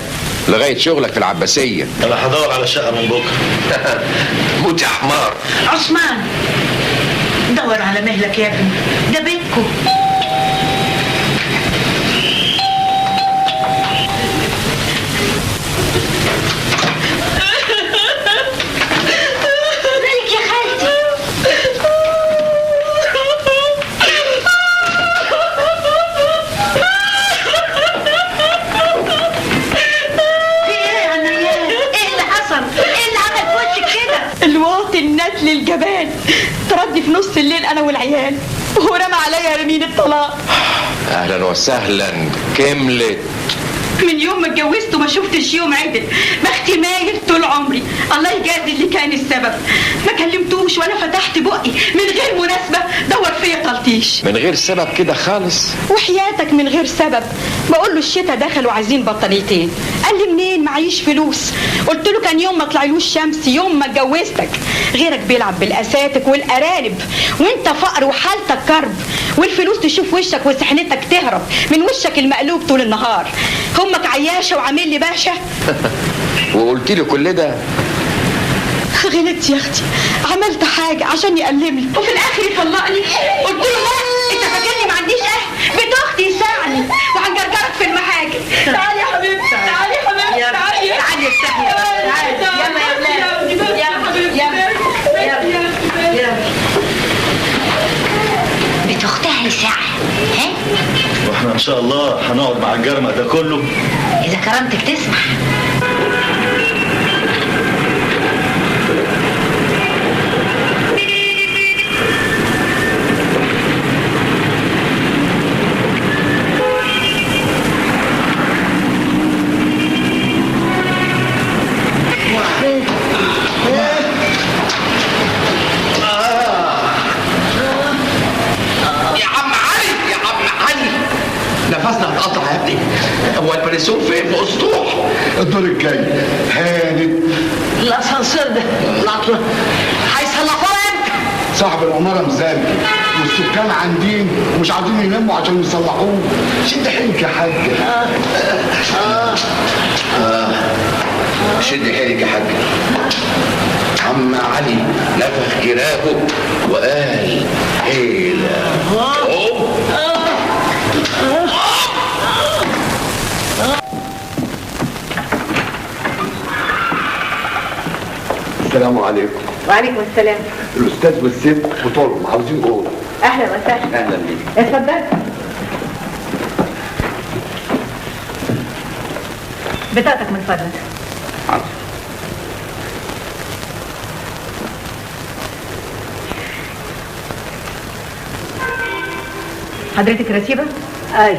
لغاية شغلك في العباسية. انا هدور على شقة من بكرة. موت يا حمار. عثمان دور على مهلك يا ابني، ده بيتكم. مالك يا خالتي؟ الواطي النتل الجبان تردي في نص الليل انا والعيال ورمى عليا يمين الطلاق. اهلا وسهلا. كملت. من يوم ما اتجوزت وما شفتش يوم عدل، بختي مايل طول عمري. الله يجازي اللي كان السبب. ما كلمتوش ولا فتحت بقي من غير مناسبه دور فيا طلطيش. من غير سبب كده خالص؟ وحياتك من غير سبب. بقول له الشتا دخل وعايزين بطانيتين، قال لي منين معيش فلوس. قلت له كان يوم ما طلعلوش شمس يوم ما اتجوزتك. غيرك بيلعب بالاساتك والارانب وانت فقر وحالتك كرب، والفلوس تشوف وشك وسحنتك تهرب من وشك المقلوب طول النهار. امك عياشه وعامل لي باشا. وقلت لي كل ده؟ غلطت يا اختي، عملت حاجه عشان يقلمني وفي الاخر يطلقني. قلت له لا، انت فاكرني ما عنديش اهل؟ بنت اختي يساعني وهنجرجرك في المحاكم. تعالي يا حبيبتي، تعالي يا حبيبتي، تعالي تعالي استحي. تعالي يلا يا ولاد، يا حبيبتي، يلا. بنت اختها يساعة، ها؟ واحنا ان شاء الله هنقعد مع الجرمق ده كله اذا كرمتك تسمح. نفسنا هتقطع يا ابني. هو البريسون فين؟ في اسطوح. الدور الجاي هانت. الاسانسير ده العطله هيصلحوه امتى؟ صاحب العماره مزاجي والسكان عندين ومش عايزين يلموا عشان يصلحوه. شد حيلك يا حاج. شد حيلك يا حاج. عم علي نفخ جرابه وقال هيلا. السلام عليكم. وعليكم السلام. الاستاذ والست وطولهم عاوزين اوضه. اهلا وسهلا. اهلا بيك. اتفضل. بطاقتك من فضلك. حضرتك رتيبة؟ ايوه.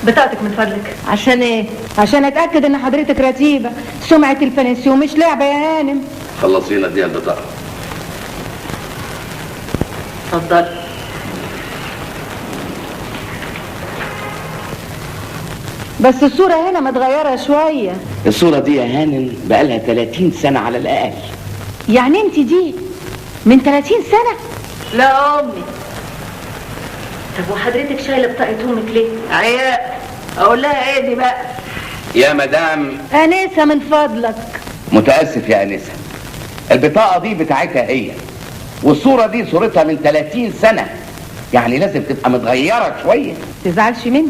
بطاقتك من فضلك. عشان ايه؟ عشان اتاكد ان حضرتك رتيبه. سمعه الفنسيون مش لعبه يا هانم. خلصينا دي البطاقة. اتفضل. بس الصورة هنا متغيرة شوية. الصورة دي يا هانم بقالها 30 سنة على الأقل. يعني انت دي من 30 سنة؟ لا أمي. طب وحضرتك شايلة بطاقة أمك ليه؟ عياء. أقول لها إيه دي بقى؟ يا مدام أنسة من فضلك. متأسف يا أنسة، البطاقة دي بتاعتها هي، والصورة دي صورتها من 30 سنة، يعني لازم تبقى متغيرة شوية. تزعلش مني،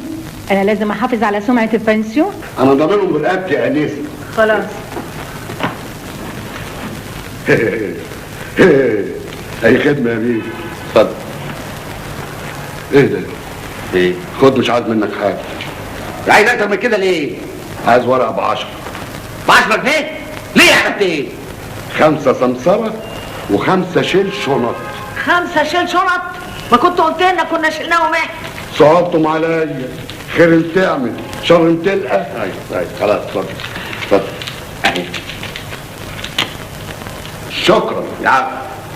أنا لازم أحافظ على سمعة البنسيون. انا ضامنهم برقبتي يا انسه. خلاص. اي خدمه يا بيه. اتفضل. ايه ده؟ ايه؟ خد، مش عايز منك حاجه. عايز اكتر من كده ليه؟ عايز ورقه ب10. ب10 جنيه؟ ليه يا حبيبتي؟ 5 سمسره و5 شيل شنط. 5 شيل شنط؟ ما كنت قلت لنا كنا شلناهم احنا. صعبتم عليا، خير تعمل شر تلقى. ايوه خلاص، اتفضل اتفضل. اهي. شكرا. يا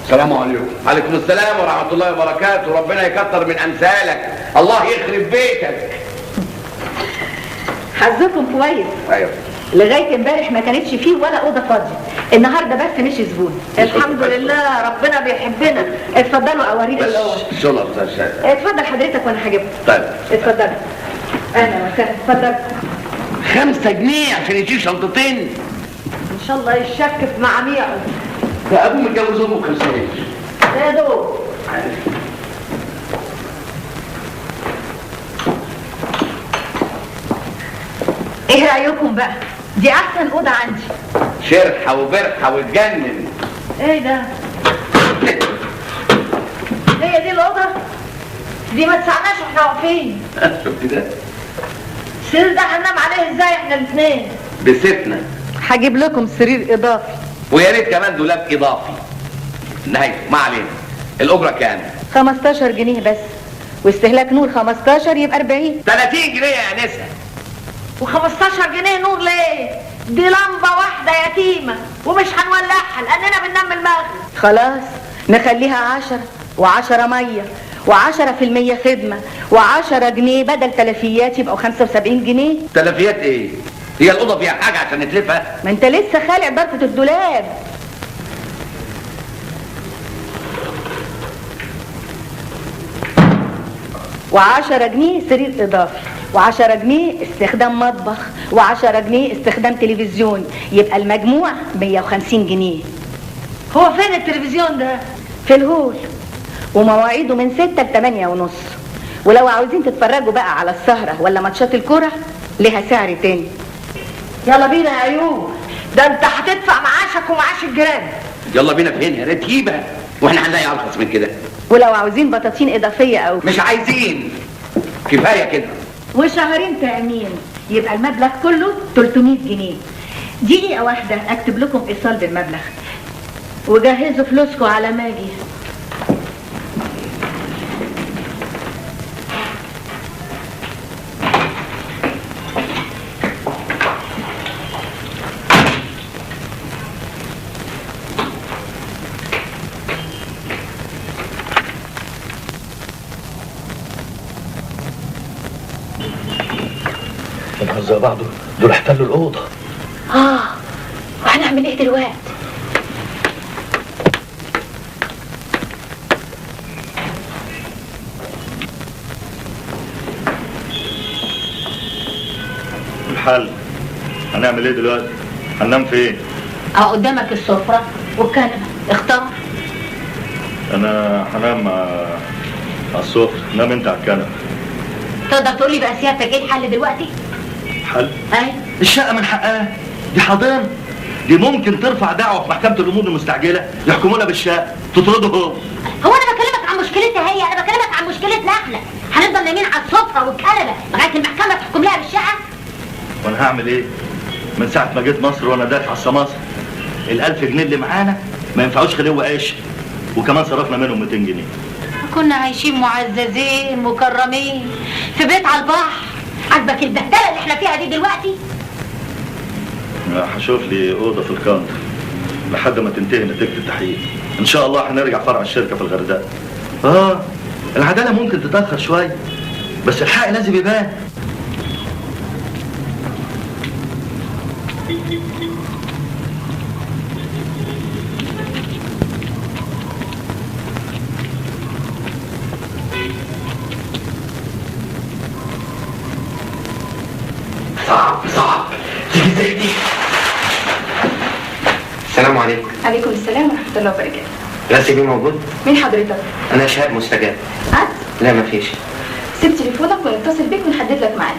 السلام عليكم. عليكم السلام ورحمة الله وبركاته، ربنا يكتر من أمثالك، الله يخرب بيتك. حظكم كويس. أيوه. لغاية امبارح ما كانتش فيه ولا أوضة فاضية، النهاردة بس مش زبون. الحمد لله ربنا بيحبنا. اتفضلوا أوريك الأوضة. شنط. اتفضل حضرتك وأنا هجيبها. طيب. اتفضل. أهلا وسهلا، اتفضل. 5 جنيه عشان يشيل شنطتين؟ ان شاء الله يشك في معاميعه. ده أبوه متجوز أمه ب5 جنيه. يا دوب. ايه رأيكم بقى؟ دي أحسن أوضة عندي. شرحة وبرحة وتجنن. ايه ده؟ هي دي الأوضة؟ دي ما تسعناش واحنا واقفين. شفت ده؟ السرير ده هننام عليه ازاي احنا الاثنين؟ بستنا. هجيب لكم سرير إضافي. ويا ريت كمان دولاب إضافي. نهاية ما علينا. الأجرة كام؟ 15 جنيه بس، واستهلاك نور 15 يبقى 40. 30 جنيه يا أنسة. و15 جنيه نور ليه؟ دي لمبة واحدة يتيمة ومش هنولعها لأننا بننام المغرب. خلاص نخليها 10 و10 مية و10% خدمة و10 جنيه بدل تلفيات، يبقوا 75 جنيه. تلفيات ايه؟ هي الأوضة فيها حاجة عشان نتلفها؟ ما انت لسه خالع ضرفة الدولاب. و10 جنيه سرير إضافي، و10 جنيه استخدام مطبخ، و10 جنيه استخدام تلفزيون، يبقى المجموع 150 جنيه. هو فين التلفزيون ده؟ في الهول، ومواعيده من 6 ل 8:30. ولو عاوزين تتفرجوا بقى على السهرة ولا ماتشات الكرة لها سعر تاني. يلا بينا يا أيوب، ده انت هتدفع معاشك ومعاش الجيران. يلا بينا فين يا رتيبة؟ واحنا هنلاقي أرخص من كده. ولو عاوزين بطاطين إضافية أو مش عايزين، كفاية كده. وشهرين تأمين، يبقى المبلغ كله 300 جنيه. دقيقة واحدة أكتب لكم إيصال بالمبلغ، وجهزوا فلوسكم على ما أجي. زي بعضه، دول احتلوا الأوضة. وهنعمل ايه دلوقتي؟ الحل هنعمل ايه دلوقتي؟ هننام فين؟ قدامك السفرة والكنبة، اختار. انا هنام على السفرة، نام انت على الكنبة. تقدر تقول لي بقى سيادتك ايه الحل دلوقتي؟ حل؟ اي الشقة من حقها، دي حضانة، دي ممكن ترفع دعوة في محكمة الأمور المستعجلة يحكموا لها بالشقة، تطرده هو انا بكلمك عن مشكلتها هي، انا بكلمك عن مشكلتنا احنا. هنفضل نايمين على السفرة والكنبة لغاية المحكمة تحكم لها بالشقة؟ وانا هعمل ايه؟ من ساعة ما جيت مصر وانا دافع السماسرة. ال1000 جنيه اللي معانا ما ينفعوش خليه وعيش، وكمان صرفنا منهم 200 جنيه. كنا عايشين معززين مكرمين في بيت على البحر. عاجبك البهدله اللي احنا فيها دي دلوقتي؟ هشوف لي اوضه في الكانتر لحد ما تنتهي نتيجه التحقيق. ان شاء الله هنرجع فرع الشركه في الغردقه. العدالة ممكن تتأخر شوية، بس الحق لازم يبان. صعب تيجي زي دي. السلام عليكم. عليكم السلام ورحمة الله وبركاته. راسي بيه موجود؟ مين حضرتك؟ أنا شهاب مستجاب. قعدت؟ لا مفيش. سيب تليفونك ونتصل بيك ونحدد لك ميعاد.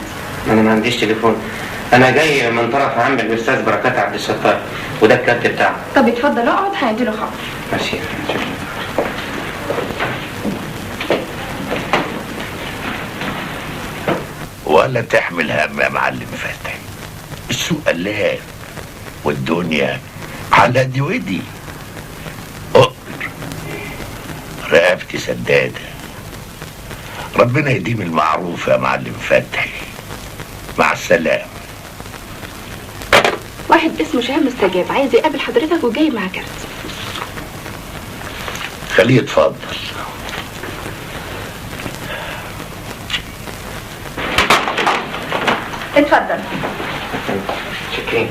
أنا ما عنديش تليفون. أنا جاي من طرف عم الأستاذ بركات عبد الستار وده الكارت بتاعه. طب اتفضل اقعد هنديله خبر. ماشي. ولا تحمل هم يا معلم فتحي، السوق قلاب والدنيا على دي ودي. اقدر رقبتي سدادة. ربنا يديم المعروف يا معلم فتحي. مع السلامة. واحد اسمه شهاب مستجاب عايز يقابل حضرتك وجاي مع كارت. خليه يتفضل. اتفضل. شكرين.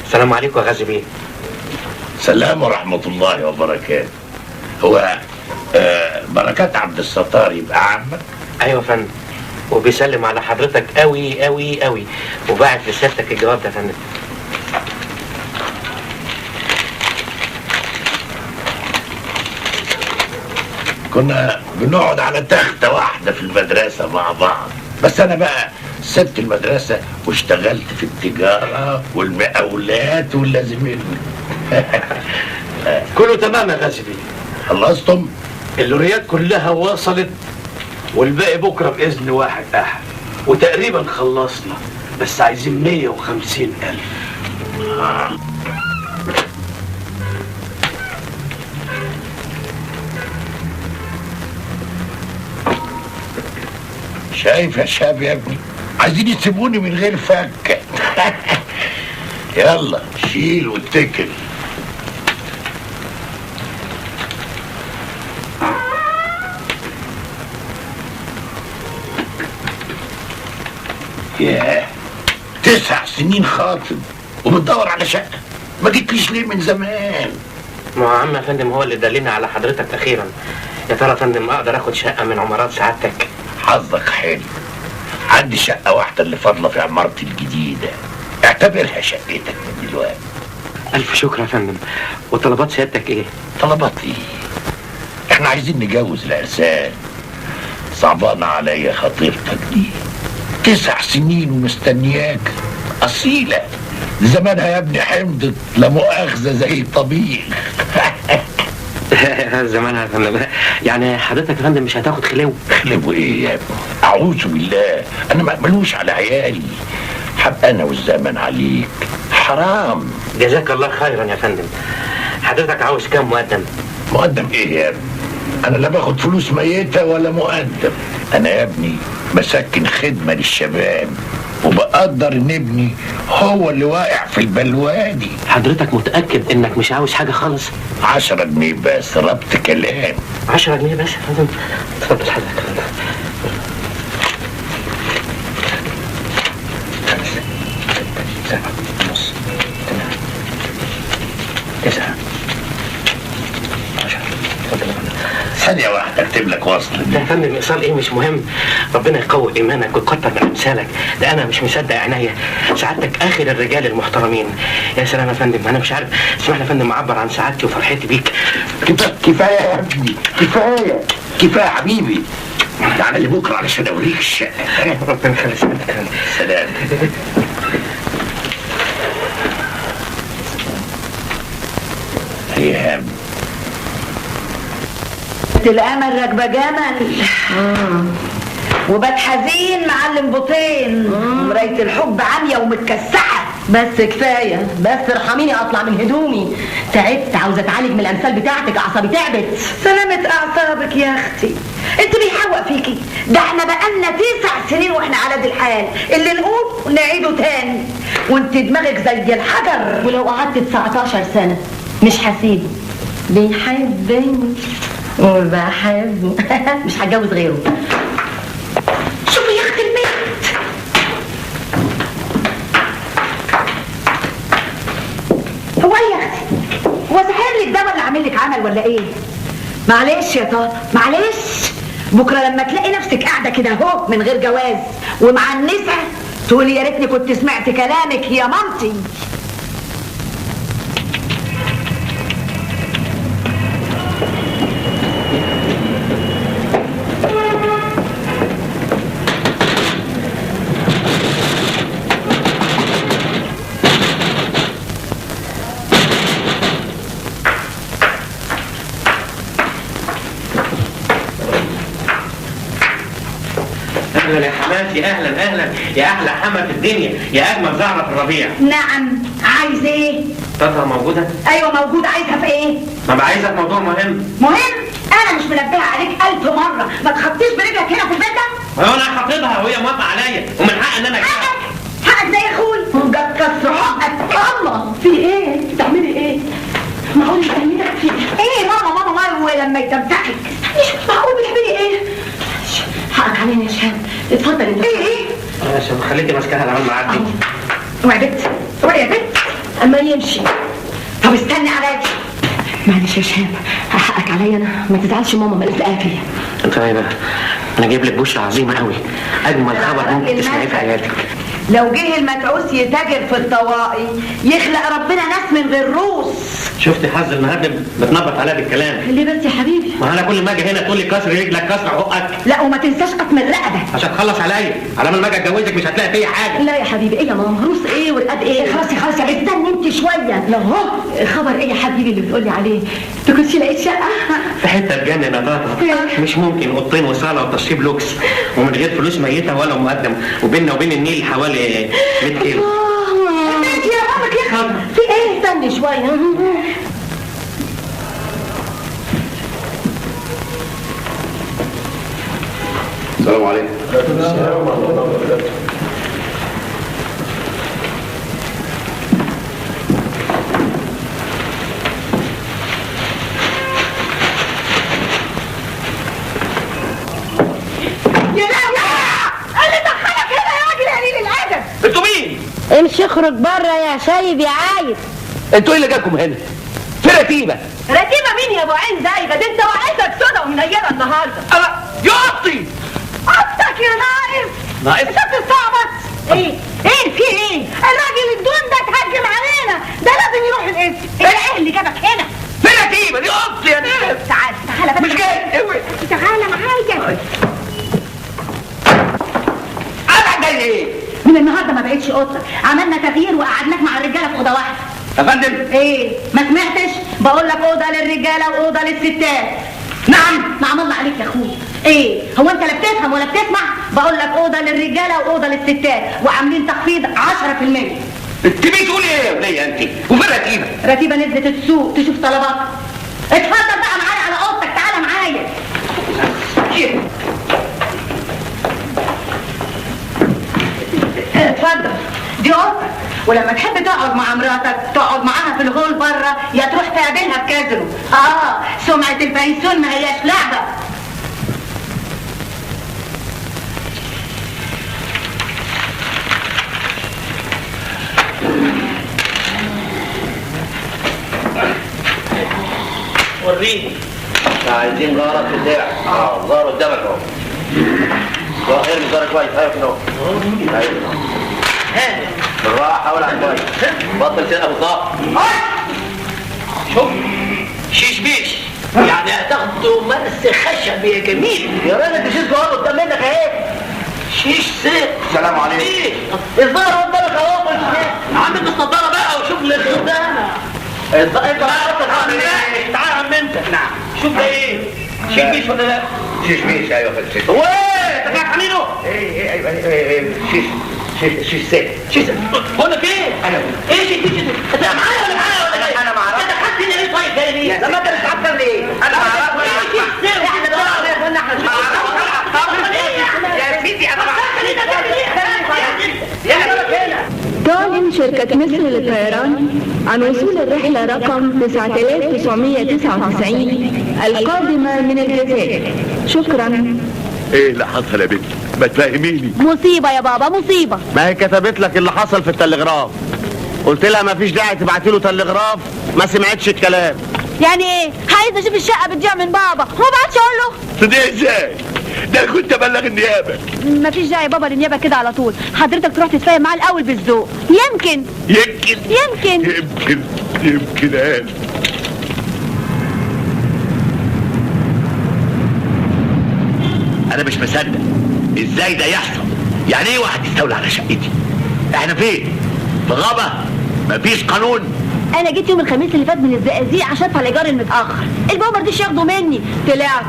السلام عليكم يا غازي بيه. سلام ورحمة الله وبركاته. هو بركات عبد الستار يبقى عمك؟ ايوه يا فندم، وبيسلم على حضرتك قوي قوي قوي وباعت لسيادتك الجواب ده يا فندم. كنا بنقعد على تختة واحدة في المدرسة مع بعض، بس أنا بقى سبت المدرسة واشتغلت في التجارة والمقاولات واللازمين. كله تمام يا غازي بيه. خلصتم؟ اللوريات كلها وصلت والباقي بكره باذن واحد احد، وتقريبا خلصنا، بس عايزين 150,000. شايف يا شاب يا ابني، عايزين يسيبوني من غير فكة. يلا شيل واتكل. ياه، 9 سنين خاطب وبتدور على شقة، ما جيتليش ليه من زمان؟ ما هو عم يا فندم هو اللي دلني على حضرتك اخيرا. يا ترى يا فندم اقدر اخد شقة من عمارات سعادتك؟ حظك حلو، عندي شقة واحدة اللي فاضلة في عمارتي الجديدة، اعتبرها شقتك من دلوقتي. ألف شكر يا فندم. وطلبات سيادتك إيه؟ طلبات إيه؟ إحنا عايزين نجوز العرسان. صعبانة عليا خطيرتك دي، 9 سنين ومستنياك، أصيلة زمانها يا ابني حمضت لا مؤاخذة زي الطبيخ. زمانها يا فندم. يعني حضرتك يا فندم مش هتاخد خلو؟ خلو ايه يا ابني؟ اعوذ بالله، انا ما اقبلوش على عيالي. حب انا والزمن عليك، حرام. جزاك الله خيرا يا فندم. حضرتك عاوز كام مقدم؟ مقدم ايه يا ابني؟ انا لا باخد فلوس ميتة ولا مقدم. انا يا ابني بسكن خدمة للشباب، وبقدر ان ابني هو اللي واقع في البلوادي. حضرتك متأكد انك مش عاوز حاجة خالص؟ 10 جنيه بس، ربط كلام. 10 جنيه بس يا فندم؟ اتفضل حضرتك. 5 6 7 ونص 9 10. اتفضل يا فندم. ثانية واحدة اكتب لك وصل. ده يا فندم ايصال ايه مش مهم. ربنا يقوي ايمانك ويكتر من امثالك. ده انا مش مصدق عينيا. سعادتك اخر الرجال المحترمين. يا سلام يا فندم، انا مش عارف اسمح لي يا فندم اعبر عن سعادتي وفرحتي بيك. كفاية يا ابني، كفاية كفاية يا حبيبي. تعالى لي بكرة علشان اوريك الشقة. ربنا يخلي سعادتك. سلام. يا ابني الامل راكبه جمل وبات حزين معلم بطين ومرايه الحب عاميه ومتكسحه. بس كفايه، بس ارحميني اطلع من هدومي. تعبت، عاوزه اتعالج من الامثال بتاعتك، اعصابي تعبت. سلامة اعصابك يا اختي، انت بيحوق فيكي. ده احنا بقالنا 9 سنين واحنا على دي الحال، اللي نقول نعيده تاني، وانت دماغك زي الحجر. ولو قعدت 19 سنه مش هسيبه. بيحبني وبحبه. مش هتجوز غيره. ولا ايه؟ معلش يا طاطا معلش، بكره لما تلاقي نفسك قاعده كده اهو من غير جواز ومعنسه تقولي يا ريتني كنت سمعت كلامك يا مامتي. اهلا يا حماتي، اهلا يا احلى حما في الدنيا، يا اجمل زهره في الربيع. نعم، عايز ايه؟ طاطا موجوده؟ ايوه موجوده. عايزها في ايه؟ ما عايزها في موضوع مهم. مهم؟ انا مش منبهه عليك 1000 مره ما تخبطيش برجلك هنا في البيت ده. ما هو انا حاططها وهي موافقه عليا، ومن حق ان انا حقك زي اخوي. جت كسر حقك. الله، في ايه؟ بتعملي ايه؟ معقول بتعملي ايه؟ ماما ولما يتمسحك معقول بتعملي ايه؟ حقك علينا يا شهاب. اتفضل انت. ايه؟ عشان خليكي ماسكاها لما معدي. اوعي يا بنت، اوعي يا بنت اما يمشي. طب استني عليا. معلش يا شهاب، حقك عليا انا، ما تزعلش ماما ملزقاها فيا. طيب انا جايب لك بشرة عظيمة قوي، اجمل خبر ممكن تسمعيه في حياتك. لو جه المتعوس يتاجر في الطواقي يخلق ربنا ناس من غير روس. شفتي حظ النهارده بتنبط عليها بالكلام. ليه بس يا حبيبي؟ ما انا كل ما اجي هنا تقول لي كسر رجلك كسر حقك. لا وما تنساش قطم الرقبه عشان تخلص عليا، على ما اجي اتجوزك مش هتلاقي فيا حاجه. لا يا حبيبي، ايه يا ماما؟ روس ايه ورقاب ايه؟ خلاص يا بنت استني انت شويه. لا هو خبر ايه يا حبيبي اللي بتقولي عليه؟ تكونش لقيت شقه في حته تجنن يا طاطا. مش ممكن اوضتين وصاله وتشطيب لوكس ومن غير فلوس ميته ولا مقدم، وبيننا وبين النيل حوالي 100 كيلو. انت يا ماما كده في ايه؟ استني شويه. السلام عليكم. يا لهوي، اللي دخلك هنا يا راجل يا قليل الادب. انتوا مين؟ امشي اخرج بره يا سايب يا عايب. انتوا ايه اللي جابكم هنا؟ في رتيبه. رتيبه مين يا ابو عين زايغه؟ ده انت وعيتك سودا ومنيره النهارده. يا اختي اختك يا ناقص. انت بتستعبط. ايه في ايه؟ الراجل الدون ده اتهجم علينا، ده لازم يروح القسم. ايه اللي جابك هنا؟ في رتيبه دي اختي يا ناس. تعالى بس. مش جاي. اوعي تعالى معايا. انا جاي ايه؟ من النهارده ما بقتش قطه، عملنا تغيير وقعدناك مع الرجاله في اوضه واحده. يا فندم ايه؟ ما سمعتش؟ بقول لك اوضه للرجاله واوضه للستات. نعم. نعم الله عليك يا اخويا. ايه؟ هو انت لا بتفهم ولا بتسمع؟ بقول لك اوضه للرجاله واوضه للستات وعاملين تخفيض 10%. انت بتقولي ايه يا وليه انت؟ وفين رتيبه؟ رتيبه نزلت السوق تشوف طلباتها. اتفضل بقى معايا على اوضتك، تعالى معايا. اتفضل، دي اوضتك، ولما تحب تقعد مع مراتك تقعد معاها في الهول بره، يا تروح تقابلها في كازينو. سمعة البنسون ما هياش لعبة. وريني. عايزين غارة في الدرع. غار قدامك اهو. ظاهر مزار كويس. ايوه كده اهو. ايوه بالراحه ولا كويس. بطل سرقه بالظبط. شوف شيش بيش يعني هتاخدوا مرس خشب يا جميل. يا راجل دي شيش جوه قدام منك اهي. شيش سيف. السلام عليكم. ايه؟ الظاهر قدامك اهو. عم النضاره بقى وشوف اللي قدامك. انت تعالى يا عم انت. نعم. شوف ده ايه؟ شيش بيش ولا لا؟ شيش بيش. ايوه في الشيش. هو ايه؟ انت قاعد عاملينه؟ ايه شيش سيف. شيش بقول لك ايه؟ ايه شيش بيش؟ انت معايا ولا معايا ولا جاي؟ انا معاك. انت دخلت هنا ليه طيب جاي ليه؟ لما انت مش عارف ليه؟ انا معاك. ايه شيش سيف؟ احنا يا سيدي انا تعلن شركة مصر للطيران عن وصول الرحلة رقم 9999 القادمة من الجزائر. شكرا. ايه اللي حصل يا بنتي؟ ما تفهميني. مصيبة يا بابا، مصيبة. ما هي كتبت لك اللي حصل في التلغراف، قلت لها ما فيش داعي تبعتي له تلغراف، ما سمعتش الكلام. يعني ايه؟ عايز اشوف الشقه بتضيع من بابا، ما بعتش اقول له؟ تضيع ازاي؟ ده كنت ابلغ النيابه. مفيش داعي بابا للنيابه كده على طول، حضرتك تروح تتفاهم معاه الاول بالذوق، يمكن قال. انا مش مصدق ازاي ده يحصل. يعني ايه واحد يستولى على شقتي؟ احنا فين؟ في غابه؟ مفيش قانون. انا جيت يوم الخميس اللي فات من الزقازيق عشان ادفع الايجار المتاخر، البابا مرضيش ياخده مني، طلعت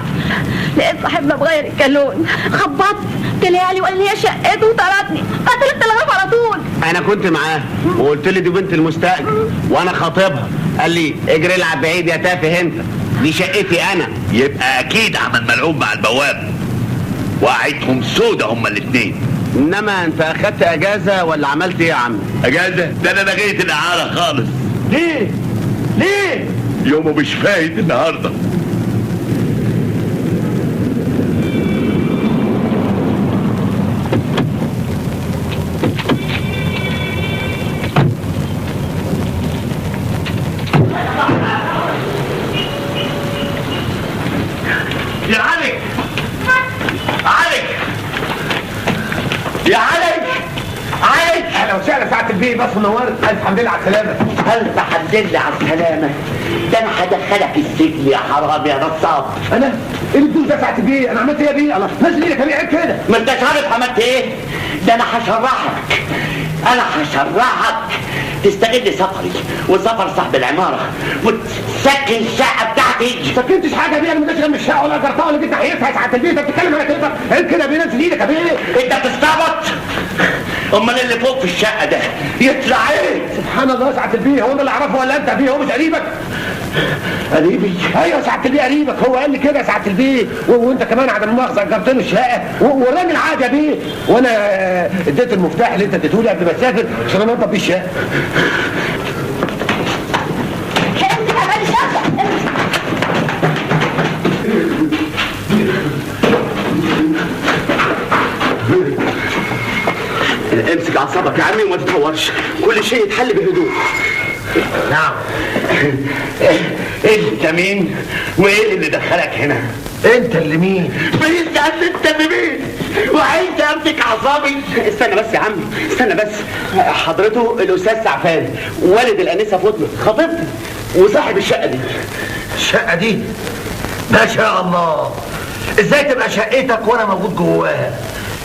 لقيت صاحبنا بغير الكالون، خبطت طلع لي وقال لي هي شقته وطردني، قتلت الغرف على طول. انا كنت معاه وقلت له دي بنت المستاجر وانا خاطبها، قال لي اجري العب بعيد يا تافه انت، دي شقتي انا. يبقى اكيد عمل ملعوب مع البواب، وقعتهم سودة هما الاتنين. انما انت اخدت اجازه ولا عملت ايه يا عم؟ اجازه؟ ده انا لغيت الاعاره خالص. ليه؟ يومه مش فايت النهارده. يا علي اهلا وسهلا سعاده البيه، بس منورت. الف حمد لله على السلامه. الف حمد لله على السلامه. ده انا هدخلك السجن يا حرام يا نصاب. انا ايه اللي بتقول ده سعاده البيه؟ انا عملت ايه يا بيه؟ الله نزل ايدك يا بيه، عيب كده. ما انتش عارف عملت ايه؟ ده انا هشرحك، انا هشرحك تستغل سفري وسفر صاحب العماره وتسكن الشقه بتاعتي. ما سكنتش حاجه يا بيه، انا ما جيتش جنب الشقه ولا جرتها ولا جيت ناحيتها يا سعاده البيه. انت بتتكلم على كده؟ عيب كده يا بيه، نزل ايدك يا بيه. انت بتستعبط؟ امال اللي فوق في الشقه ده يطلع ايه؟ سبحان الله يا سعاده البيه، هو انا اللي اعرفه ولا انت يا بيه؟ هو مش قريبك؟ قريبي؟ ايوه يا سعاده البيه قريبك، هو قال لي كده يا سعاده البيه. وانت كمان عدم المؤاخذه جبت له الشقه والراجل عادي يا بيه، وانا اديت المفتاح اللي انت اديته لي قبل ما اسافر عشان انا انضف بيه الشقه. امسك اعصابك يا عمي وما تتهورش، كل شيء يتحل بهدوء. نعم. انت مين؟ وايه اللي دخلك هنا؟ انت اللي مين؟ بيسأل انت اللي مين؟ وعايز امسك اعصابي؟ استنى بس يا عمي، استنى بس. حضرته الاستاذ سعفان والد الانسه فاطمه خطيبتي وصاحب الشقه دي. الشقه دي؟ ما شاء الله. ازاي تبقى شقتك وانا موجود جواها؟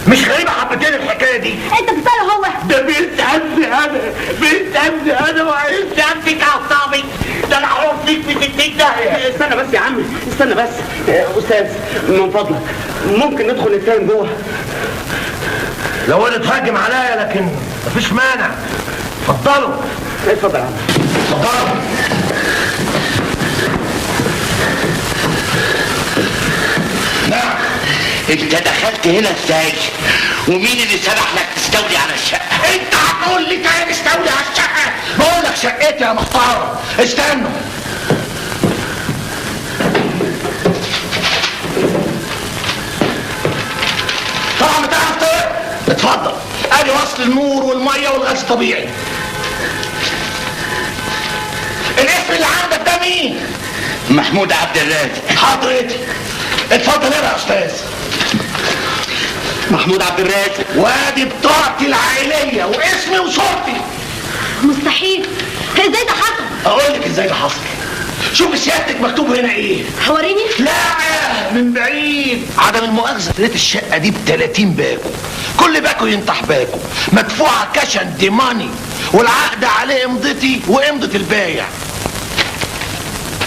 مش غريبة حبتين الحكاية دي؟ انت بتسأله هو؟ ده بيسألني انا وعايز امسك اعصابي. ده انا هوصيك في 60 داهية. استنى بس يا عمي، استنى بس. استاذ من فضلك ممكن ندخل نتفاهم جوه؟ لو انا اتهاجم عليا لكن مفيش مانع. اتفضلوا. اتفضل يا عم. اتفضلوا. نعم. انت دخلت هنا ازاي؟ ومين اللي سمح لك تستولي على الشقه؟ انت هتقول لي تعالى تستولي على الشقه؟ بقول لك شقتي يا محترم. استنوا. طبعا بتعرف تقرا؟ اتفضل. ادي وصل النور والميه والغاز الطبيعي. الاسم اللي عندك ده مين؟ محمود عبد الرازق. حضرتك. اتفضل اقرا يا استاذ. محمود عبد الرازق. وادي بطاقتي العائليه واسمي وصورتي. مستحيل. ازاي ده حصل؟ اقول لك ازاي ده حصل. شوف سيادتك مكتوب هنا ايه؟ حوريني؟ لا من بعيد. عدم المؤاخذه لقيت الشقه دي ب30 باكو، كل باكو ينطح باكو، مدفوعه كاشن دي ماني، والعقد عليه امضتي وامضه البايع.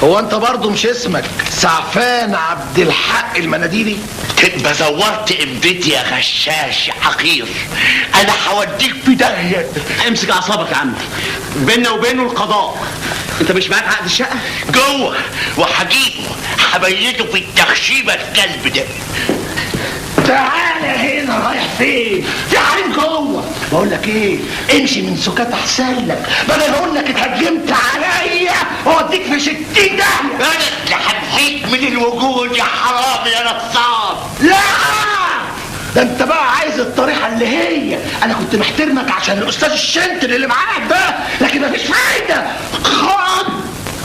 هو انت برضه مش اسمك سعفان عبد الحق المناديلي؟ تبقى زورت امضتي يا غشاش يا حقير. انا هوديك في داهيه. امسك اعصابك يا عم، بيننا وبينه القضاء. انت مش معاك عقد الشقه؟ جوه وهجيبه هبيته في التخشيبه الكلب ده. تعالى هنا. رايح فين؟ في حريم جوه. بقول لك ايه، امشي من سكات احسن لك، بدل اقول لك اتهجمت عليا واوديك في 60 داهيه. انا اللي هنحيك من الوجود يا حرام يا نصاب. لا ده انت بقى عايز الطريحه اللي هي. انا كنت محترمك عشان الاستاذ الشنتل اللي معاك ده، لكن مفيش فايده. خد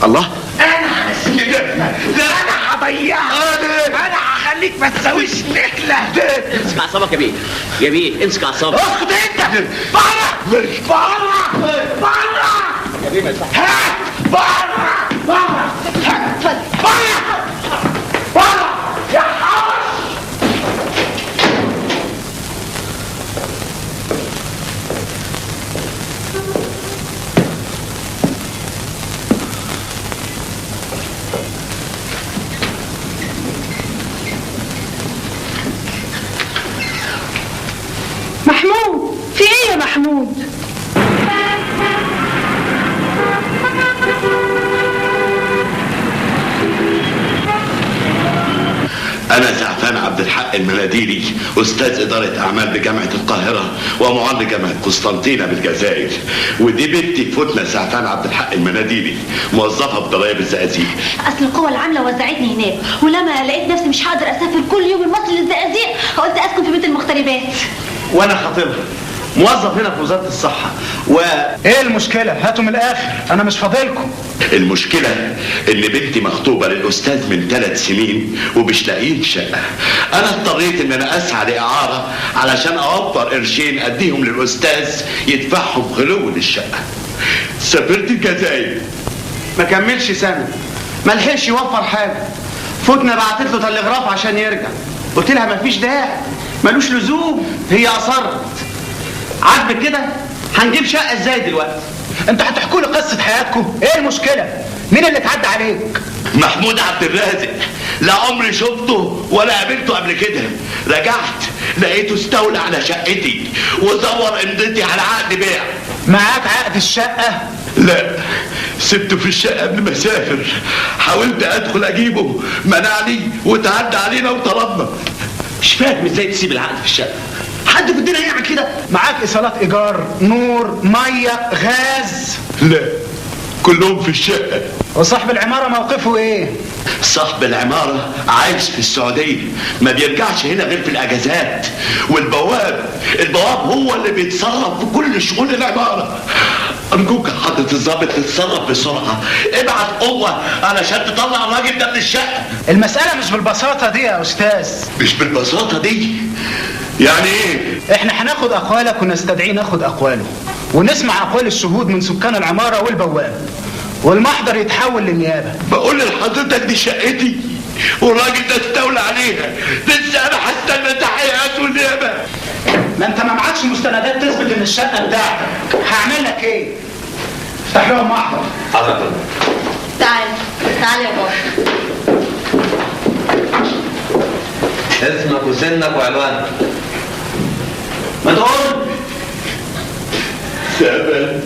الله، انا هسلمك، انا هضيعك، انا هخليك ما تساويش نخله. امسك اعصابك يا بيه امسك اعصابك. اسكت انت، بره بره يا بيه ما يصحش. بره يا حوش. محمود، في ايه يا محمود؟ أنا زعفان عبد الحق المناديلي، أستاذ إدارة أعمال بجامعة القاهرة ومعلم جامعة قسطنطينة بالجزائر، ودي بنتي فتنة زعفان عبد الحق المناديلي، موظفة بضرايب الزقازيق. اصل القوى العامله وزعتني هناك، ولما لقيت نفسي مش هقدر اسافر كل يوم المصري للزقازيق قلت اسكن في بيت المغتربات. وانا خطيبها موظف هنا في وزاره الصحه. ايه المشكله؟ هاتوا من الاخر، انا مش فاضلكم. المشكلة إن بنتي مخطوبة للأستاذ من 3 سنين ومش لاقيين شقة. أنا اضطريت إن أنا أسعى لإعارة علشان أوفر قرشين أديهم للأستاذ يدفعهم خلو للشقة. سافرت الجزائر ما كملش سنه، ما لحقش يوفر حاجه. فتنه بعتت له تلغراف عشان يرجع، قلت لها مفيش داعي، ملوش لزوم، هي اصرت. عاجبك كده؟ هنجيب شقه ازاي دلوقتي؟ انتوا هتحكوا لي قصه حياتكم؟ ايه المشكله؟ مين اللي اتعدى عليك؟ محمود عبد الرازق، لا عمري شفته ولا قابلته قبل كده. رجعت لقيته استولى على شقتي وزور امضتي على عقد بيع. معاك عقد الشقه؟ لا، سبته في الشقه قبل ما اسافر. حاولت ادخل اجيبه، منعني وتعدى علينا وطردنا. مش فاهم ازاي تسيب العقد في الشقه؟ حد في الدنيا يعمل كده؟ معاك ايصالات ايجار، نور، ميه، غاز؟ لا، كلهم في الشقه. وصاحب العماره موقفه ايه؟ صاحب العماره عايش في السعوديه، ما بيرجعش هنا غير في الاجازات. والبواب هو اللي بيتصرف في كل شؤون العماره. ارجوك يا حضره الضابط تتصرف بسرعه، ابعت قوه علشان تطلع الراجل ده من الشقه. المساله مش بالبساطه دي يا استاذ. مش بالبساطه دي؟ يعني ايه؟ احنا هناخد اقوالك ونستدعي ناخد اقواله، ونسمع اقوال الشهود من سكان العماره والبواب، والمحضر يتحول للنيابه. بقول لحضرتك دي شقتي والراجل ده استولى عليها، لسه انا هستنى تحقيقات والنيابه. ما انت ما معكش مستندات تثبت ان الشقه بتاعتك، هعمل لك ايه؟ افتح لهم محضر. حضرتك تعال يا بابا. اسمك وسنك وعنوانك. ما تقول. سبب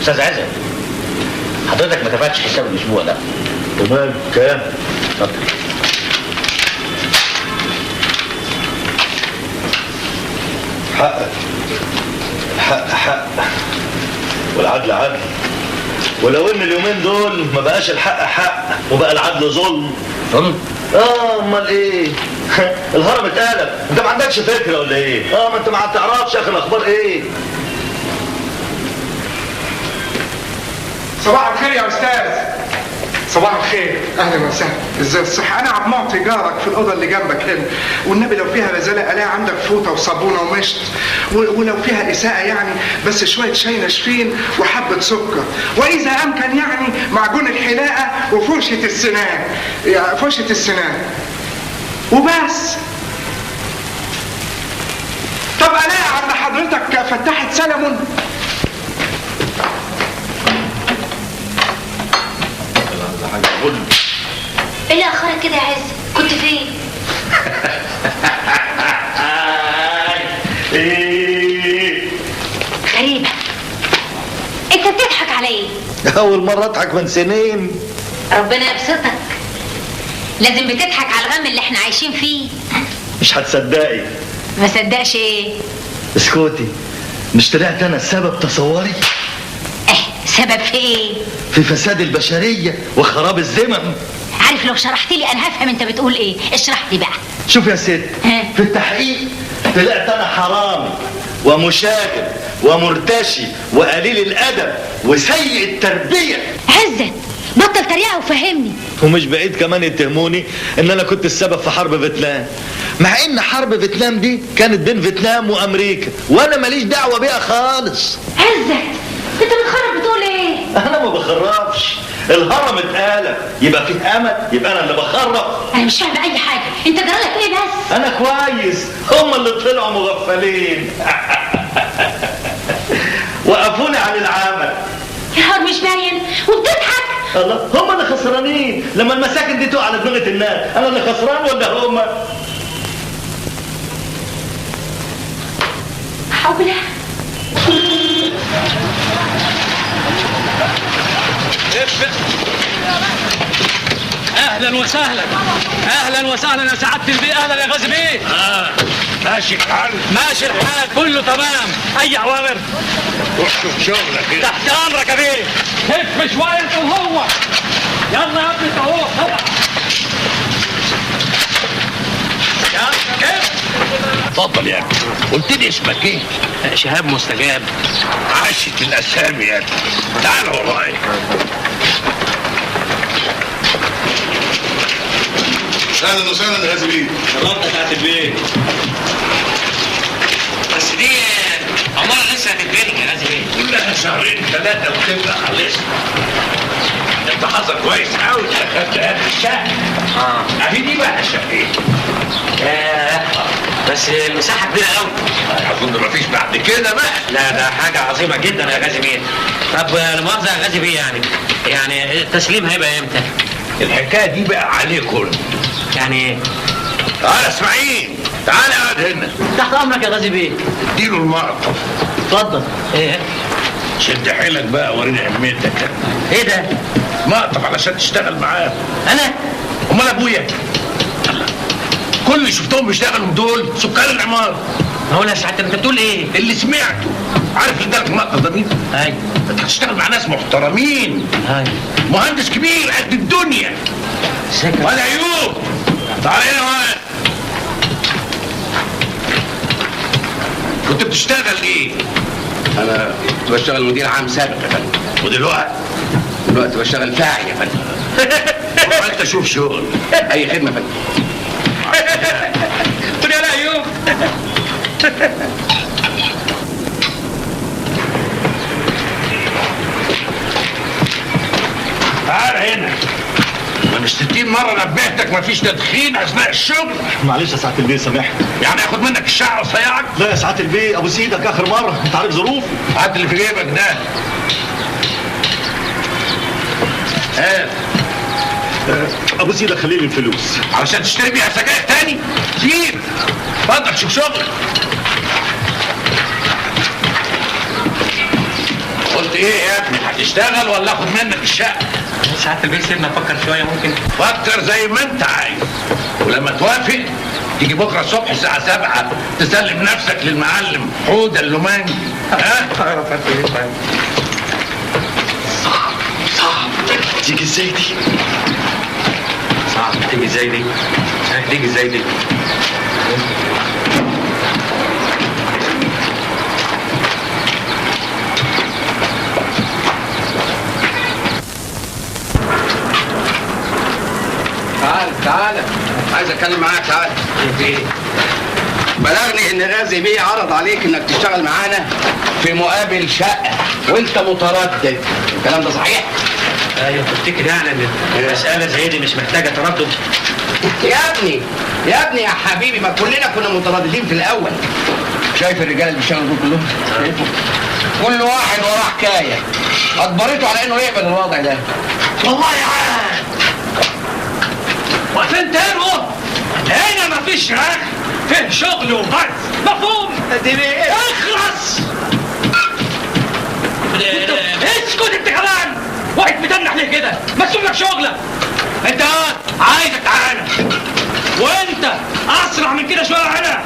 استاذ عزت، حضرتك ما دفعتش حساب الاسبوع ده. تمام، كام؟ اتفضل. حقك، الحق حق والعدل عدل، ولو ان اليومين دول ما بقاش الحق حق وبقى العدل ظلم. ظلم؟ امال ايه؟ الهرم اتقلب. انت ما عندكش فكره ولا ايه؟ ما انت ما تعرفش يا اخي الاخبار ايه. صباح الخير يا استاذ. صباح الخير، اهلا وسهلا. ازاي الصحه؟ انا عبد المعطي جارك في الاوضه اللي جنبك هنا، والنبي لو فيها رزاله الاقي عندك فوطه وصابونه ومشط، ولو فيها اساءه يعني بس شويه شاي ناشفين وحبه سكر، واذا امكن يعني معجون الحلاقه وفرشه السنان، يعني فرشه السنان وبس. طب الاقي عند حضرتك فتحت سلمون؟ ايه اللي اخرك كده يا عز؟ كنت فين؟ غريبة، انت بتضحك على ايه؟ اول مرة اضحك من سنين. ربنا يبسطك. لازم بتضحك على الغم اللي احنا عايشين فيه. مش هتصدقي. ما صدقش ايه؟ اسكتي. مش طلعت انا السبب تصوري؟ سبب في ايه؟ في فساد البشرية وخراب الزمن. عارف لو شرحت لي انا هفهم انت بتقول ايه. اشرح لي بقى. شوف يا ست، في التحقيق طلعت انا حرامي ومشاغب ومرتشي وقليل الادب وسيء التربية. عزت بطل تريقة وفهمني. ومش بعيد كمان يتهموني ان انا كنت السبب في حرب فيتنام، مع ان حرب فيتنام دي كانت بين فيتنام وامريكا وانا ماليش دعوة بيها خالص. عزت انت بتخرب بتقول ايه؟ انا ما بخربش، الهرم اتقلب، يبقى فيه امل، يبقى انا اللي بخرب. انا مش فاهمه اي حاجه، انت جرالك ايه بس؟ انا كويس، هم اللي طلعوا مغفلين. وقفوني عن العمل. يا نهار مش باين وبتضحك. الله، هم اللي خسرانين لما المساكن دي تقع على دماغ الناس. انا اللي خسران ولا هم؟ حولها. اهلا وسهلا. اهلا وسهلا يا سعاده البيه. اهلا يا غازي بيه. ماشي الحال؟ ماشي الحال كله تمام. اي اوامر؟ روح شوف شغلك كده. تحت امرك يا بيه. كف شويه انت وهو. يلا يا ابني انت وهو طبعا. يا كيف؟ اتفضل يا ابني. قلت لي اسمك ايه؟ شهاب مستجاب. عاشت الاسامي يا ابني. تعال ورايا. اهلا وسهلا يا غازي بيه. شرفت يا سعاده البيه. بس دي عمارة لسه هتتبني يا غازي بيه. كلها شهرين ثلاثة وتبقى خلصت. انت حظك كويس قوي خدت هذه الشقة. اهي دي بقى شقتين. بس المساحة كبيرة قوي. اظن مفيش بعد كده بقى. لا ده حاجة عظيمة جدا يا غازي بيه. طب لا مؤاخذة يا غازي بيه، يعني التسليم هيبقى امتى؟ الحكاية دي بقى عليكم. يعني ايه؟ تعال اسماعيل، تعال اقعد هنا. تحت امرك يا غازي بيه. اديله المقطف. اتفضل. ايه؟ شد حيلك بقى وريني همتك. ايه ده؟ مقطف علشان تشتغل معاه. انا؟ امال ابويا؟ كل اللي شفتهم بيشتغلوا دول سكان العمارة. هو يا سعادة انت بتقول ايه؟ اللي سمعته. عارف اللي ادالك المقطف ده مين؟ ايوه. انت هتشتغل مع ناس محترمين. ايوه. مهندس كبير قد الدنيا. ولا ايوب. تعال هنا واحد. كنت بتشتغل ايه؟ انا كنت بشتغل مدير عام سابق يا فندم. دلوقتي بشتغل فاعل يا فندم. انت شوف شغل. اي خدمه يا فندم. قول يا ايوب. تعال هنا. انا مش 60 مرة نبهتك مفيش تدخين اثناء الشغل. معلش يا سعادة البيه سامحني. يعني ياخد منك الشقة وصيعك؟ لا يا سعادة البيه، ابو سيدك اخر مرة، انت عارف ظروفي. هات اللي في جيبك ده. ابو سيدك خلي لي الفلوس علشان تشتري بيها سجاير تاني. كتير. اتفضل شوف شغل. قلت ايه يا ابني؟ هتشتغل ولا اخد منك الشقة؟ سعادة البيه سيبنا نفكر شوية ممكن. فكر زي ما انت عايز، ولما توافق تيجي بكره الصبح الساعة 7 تسلم نفسك للمعلم حودة اللوماني. ها؟ صعب تيجي ازاي دي؟ صعب تيجي ازاي دي؟ تيجي ازاي دي؟ تعال عايز اتكلم معاك. تعال. ايه؟ بلغني ان غازي بيه عرض عليك انك تشتغل معانا في مقابل شقه وانت متردد. الكلام ده صحيح؟ ايوه. تفتكر يعني ان المساله زي دي مش محتاجه تردد؟ يا ابني يا حبيبي، ما كلنا كنا مترددين في الاول. شايف الرجاله اللي بيشتغلوا دول كلهم؟ شايفهم؟ كل واحد وراه حكايه اجبرته على انه يقبل الوضع ده. والله يا عاد واقفين تانوا هنا مفيش رغي، فيه شغل وغرز. مفهوم؟ اخلص. اسكت انت كمان. واحد متنح ليه كده؟ مسؤول لك شغلك. انت عايزك تعالى، وانت اسرع من كده شويه على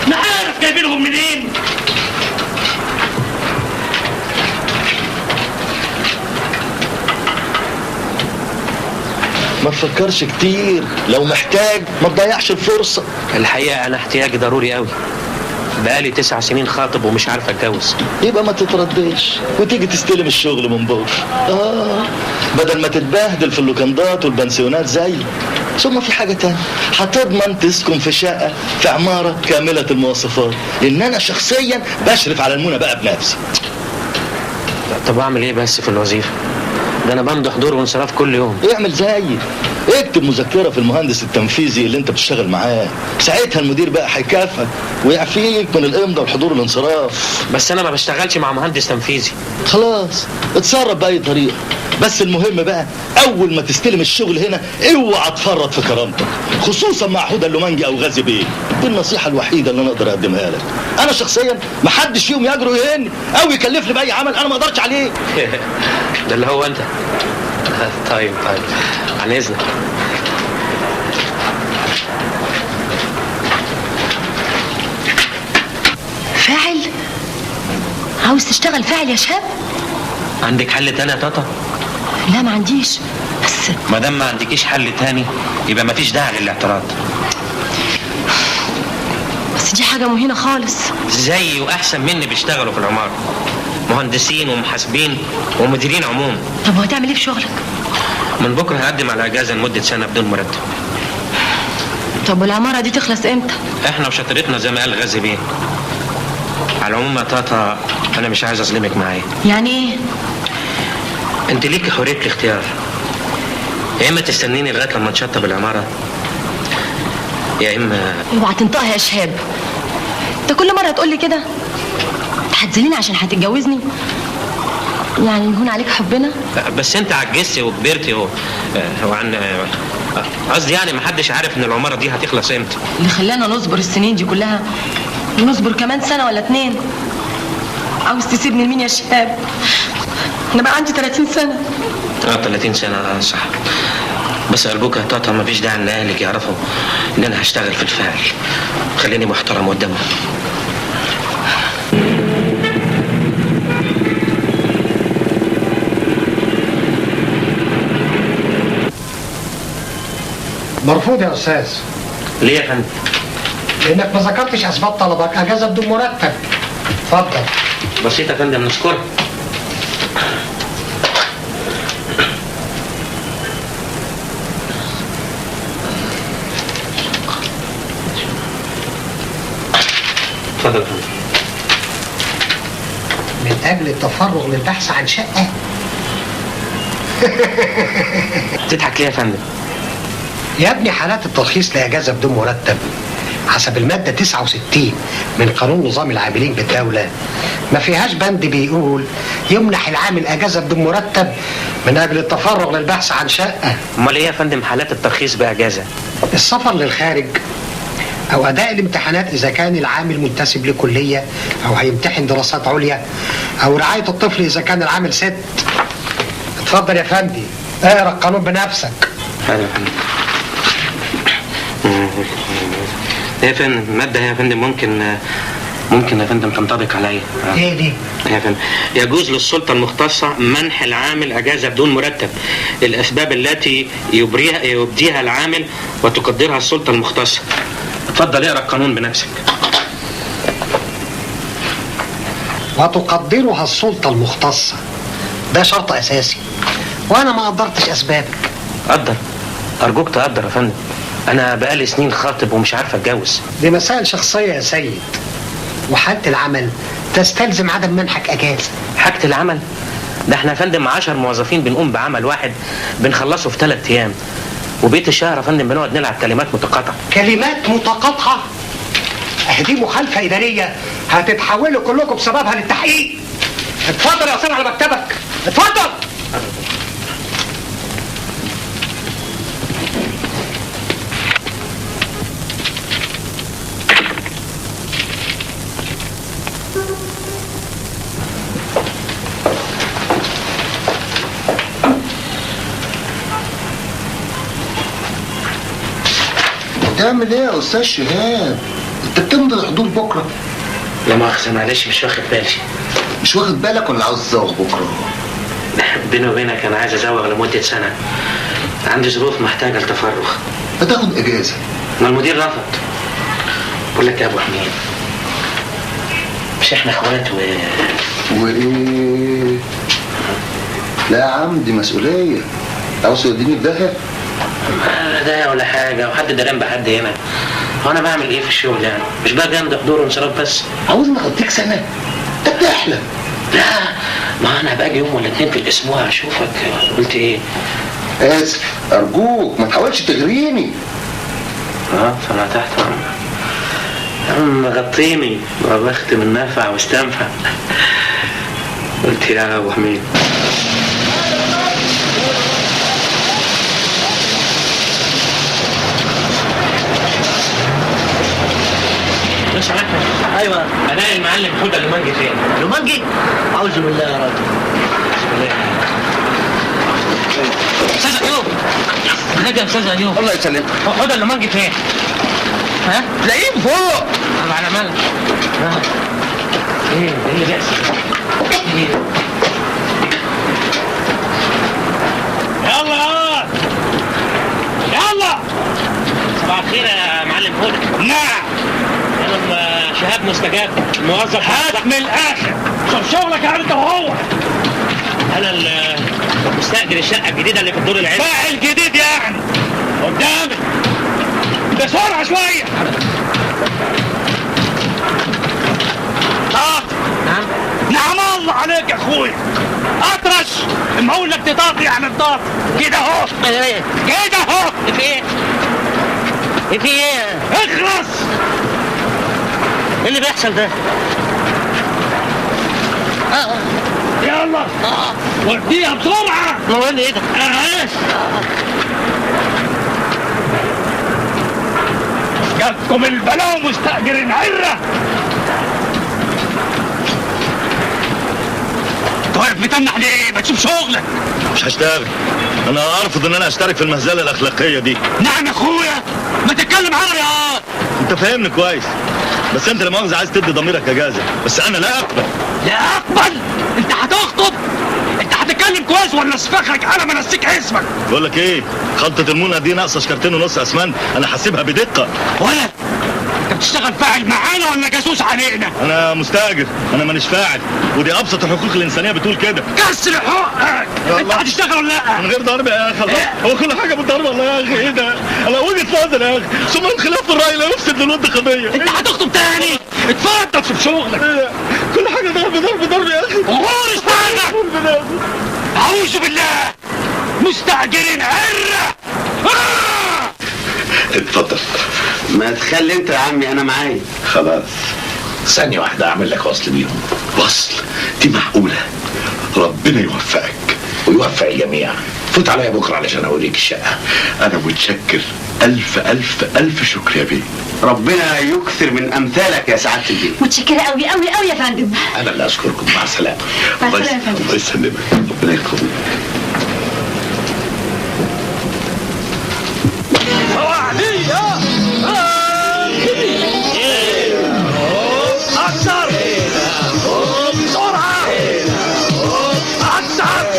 نعرف جايبينهم منين. ما تفكرش كتير، لو محتاج ما تضيعش الفرصة. الحقيقة أنا احتياجي ضروري قوي، بقالي 9 سنين خاطب ومش عارف أتجوز. يبقى ما تتردش وتيجي تستلم الشغل من بكرة. بدل ما تتبهدل في اللوكندات والبنسيونات زي. ثم في حاجة تانية، هتضمن تسكن في شقة في عمارة كاملة المواصفات، لأن أنا شخصيا بشرف على المونة بقى بنفسي. طب أعمل إيه بس في الوظيفة؟ ده أنا بمضي حضور وانصراف كل يوم. اعمل زيي، اكتب مذكرة في المهندس التنفيذي اللي انت بتشتغل معاه، ساعتها المدير بقى هيكافئك ويعفيك من الامضاء والحضور والانصراف. بس أنا ما بشتغلش مع مهندس تنفيذي. خلاص اتصرف بأي طريقة، بس المهم بقى أول ما تستلم الشغل هنا اوعى تفرط في كرامتك، خصوصا مع حوده اللومانجي أو غازي بيه. دي النصيحة الوحيدة اللي أنا أقدر أقدمها لك. أنا شخصيا محدش فيهم يجرؤ يهني أو يكلفني بأي عمل أنا ما أقدرش عليه. ده اللي هو أنت. طيب عن إذنك. فاعل؟ عاوز تشتغل فاعل يا شاب؟ عندك حل تاني يا طاطا؟ لا ما عنديش، بس ما دام ما عندكيش حل تاني يبقى ما فيش داعي للاعتراض. بس دي حاجة مهينة خالص. زيي وأحسن مني بيشتغلوا في العمارة، مهندسين ومحاسبين ومديرين عموم. طب وهتعمل ايه في شغلك؟ من بكرة هقدم على اجازة لمدة سنة بدون مرتب. طب والعمارة دي تخلص امتى؟ احنا وشطرتنا زي ما قال غازي بيه. على العموم يا طاطا انا مش عايز اظلمك معايا. يعني ايه؟ انت ليكي حرية الاختيار، يا اما تستنيني لغاية لما نشطب العمارة، يا اما اوعى تنطقها يا شهاب. انت كل مرة تقول لي كده هتذليني عشان هتتجوزني؟ يعني نهون عليك حبنا؟ بس انت عجزتي وكبرتي وعن قصدي يعني محدش عارف ان العمارة دي هتخلص امتى. اللي خلانا نصبر السنين دي كلها ونصبر كمان سنة ولا 2. عاوز تسيبني لمين يا شهاب؟ انا بقى عندي 30 سنة. 30 سنة صح. بس أرجوك يا طاطا مفيش داعي ان اهلك يعرفوا ان انا هشتغل في الفعل. خليني محترم قدامهم. مرفوض يا استاذ. ليه يا فندم؟ لانك ما ذكرتش اسباب طلبك، اجازه بدون مرتب. اتفضل. بسيط يا فندم، نشكرك. اتفضل يا فندم. من اجل التفرغ للبحث عن شقه. تضحك ليه يا فندم؟ يا ابني حالات الترخيص لإجازة بدون مرتب حسب المادة 69 من قانون نظام العاملين بالدولة ما فيهاش بند بيقول يمنح العامل أجازة بدون مرتب من أجل التفرغ للبحث عن شقة. امال ايه يا فندم حالات الترخيص بأجازة؟ السفر للخارج أو أداء الامتحانات إذا كان العامل منتسب لكلية أو هيمتحن دراسات عليا، أو رعاية الطفل إذا كان العامل ست. اتفضل يا فندي، اقرأ القانون بنفسك. حلو يا فندم. يا فندم مادة يا فندم ممكن يا فندم تنطبق عليا. ايه دي؟ يا فندم يجوز للسلطة المختصة منح العامل أجازة بدون مرتب الأسباب التي يبديها العامل وتقدرها السلطة المختصة. اتفضل اقرا القانون بنفسك. وتقدرها السلطة المختصة، ده شرط أساسي، وأنا ما قدرتش أسبابك. قدر، أرجوك تقدر يا فندم. أنا بقالي سنين خاطب ومش عارف أتجوز. دي مسائل شخصية يا سيد، وحالة العمل تستلزم عدم منحك أجازة. حاجة العمل؟ ده احنا يا فندم 10 موظفين بنقوم بعمل واحد بنخلصه في 3 أيام، وبقية الشهر يا فندم بنقعد نلعب كلمات متقاطعة. كلمات متقاطعة؟ دي مخالفة إدارية هتتحولوا كلكم بسببها للتحقيق. اتفضل يا أستاذ على مكتبك، اتفضل. بتعمل ايه يا استاذ شهاب؟ انت بتمضي الحضور بكره؟ لا مؤاخذة معلش مش واخد بالي. مش واخد بالك ولا عاوز تزوغ بكره؟ بيني وبينك انا عايز ازوغ لمدة سنة. عندي ظروف محتاجة لتفرغ. هتاخد اجازة. ما المدير رفض. بقول لك يا ابو حميد، مش احنا اخوات وايه؟ لا يا عم دي مسؤولية. عاوز توديني في داهية؟ لا داهية ولا حاجة، وحد دران بحد هنا. هو انا بعمل ايه في الشغل يعني؟ مش بقى جنب حضور وانصراف بس. عاوزني اغطيك سنة؟ انت بتحلم. لا ما انا باجي يوم ولا اتنين في الاسبوع اشوفك. قلت ايه؟ اسف ارجوك ما تحاولش تغريني. فانا تحت غطيني وبختم النفع واستنفع. قلت يا ابو حميد. لو سمحت. ايوه الاقي المعلم حوده لومانجي فين؟ لومانجي؟ اعوذ بالله يا راجل. استاذ ايوب. ازيك يا استاذ ايوب؟ الله يسلمك. حوده لومانجي فين؟ ها؟ تلاقيه فوق. طب على مالك؟ ايه اللي بيحصل؟ يلا يلا. صباح الخير يا معلم هدى. نعم. انا شهاب مستجاب الموظف. هات من الاخر. شوف شغلك يا انت وهو. انا مستاجر الشقه الجديده اللي في الدور العلوي. فاعل جديد يعني قدامك بسرعه شويه. نعم. نعم الله عليك يا اخويا. اطرش اما اقول لك تطاطي يعني تطاطي كده اهو. كده اهو. في ايه؟ في ايه؟ اخلص. ايه اللي بيحصل ده؟ يلا وديها بسرعه. هو ايه ده؟ جاتكم البلاء مستأجرين عره. واقف متنح ليه؟ ما تشوف شغلك. مش هشتغل. انا ارفض ان انا اشترك في المهزله الاخلاقيه دي. نعم يا اخويا ما تتكلم عربي يا. انت فاهمني كويس، بس انت لما مؤاخذه عايز تدي ضميرك اجازه، بس انا لا اقبل. لا اقبل؟ انت هتخطب؟ انت هتتكلم كويس ولا اسفخك انا منسيك اسمك؟ بقول لك ايه، خلطه المونه دي ناقصه شكرتين ونص اسمنت، انا حاسبها بدقه. ولا انت بتشتغل فاعل معانا ولا جاسوس علينا؟ انا مستاجر، انا مانيش فاعل، ودي ابسط الحقوق الانسانيه بتقول كده. كسر حقك. انت هتشتغل ولا لا؟ من غير ضرب يا اخي. هو كل حاجه بالضرب والله يا اخي؟ ايه ده؟ انا وجهه نظر يا اخي، ثم الخلاف في الراي لا يفسد للود قضيه. انت هتخطب تاني؟ اتفضل في شغلك. كل حاجه ضرب يا اخي. غور اشتغل. اعوذ بالله. مستأجرين عره. اتفضل. ما تخلي انت يا عمي انا معايا. خلاص ثانية واحدة اعمل لك وصل بيهم. وصل؟ دي معقولة؟ ربنا يوفقك ويوفق الجميع. فوت عليا بكرة علشان اوريك الشقة. انا متشكر. الف الف الف شكر يا بيه. ربنا يكثر من امثالك يا سعادة البيه. متشكرة قوي قوي قوي يا فندم. انا اللي اشكركم. مع السلامة. مع السلامة يا فندم. الله يسلمك. ربنا يكرمك. أكثر بسرعة. أكثر.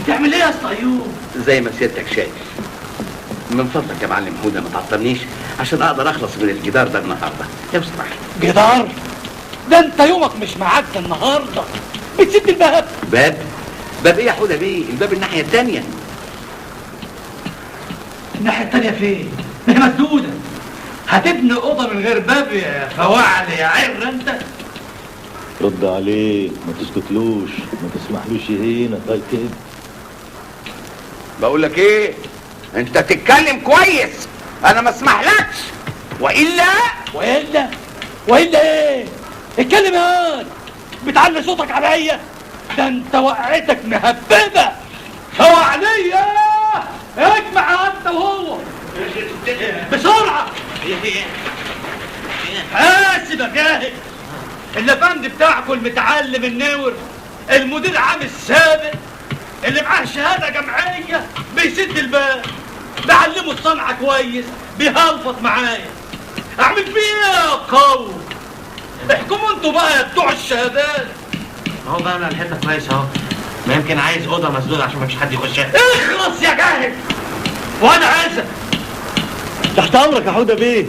بتعمل ايه يا اسطى ايوب؟ زي ما سيادتك شايف. من فضلك يا معلم هدى ما تعطلنيش عشان اقدر اخلص من الجدار ده النهارده لو سمحت. جدار؟ ده انت يومك مش معاك النهارده. بتسد الباب. باب ايه يا حوده بيه؟ الباب الناحيه الثانيه. الناحيه الثانيه فين؟ ما هي مسدوده. هتبني اوضه من غير باب يا فواعل يا عر انت. رد عليه، ما تسكتلوش، ما تسمحلوش يهينك. قال كده. بقول لك ايه؟ انت تتكلم كويس، انا ما اسمحلكش. والا والا ايه؟ اتكلم يا واد، بتعلي صوتك عليا؟ ده انت وقعتك مهببه. شواليه اجمع انت وهو بسرعه. حاسب يا جاهل، الافندي بتاعكم المتعلم النور، المدير عام السابق اللي معاه شهاده جامعيه بيسد الباب، بعلمه الصنعه كويس، بيهلفط معايا. اعمل فيه ايه يا قوم؟ احكموا انتوا بقى يا بتوع الشهادات. اهو بقى انا الحته كويس اهو، ما يمكن عايز اوضه مسدوده عشان ما فيش حد يخشها. اخلص يا جاهل، وانا عايزك. تحت امرك يا حوده بيه.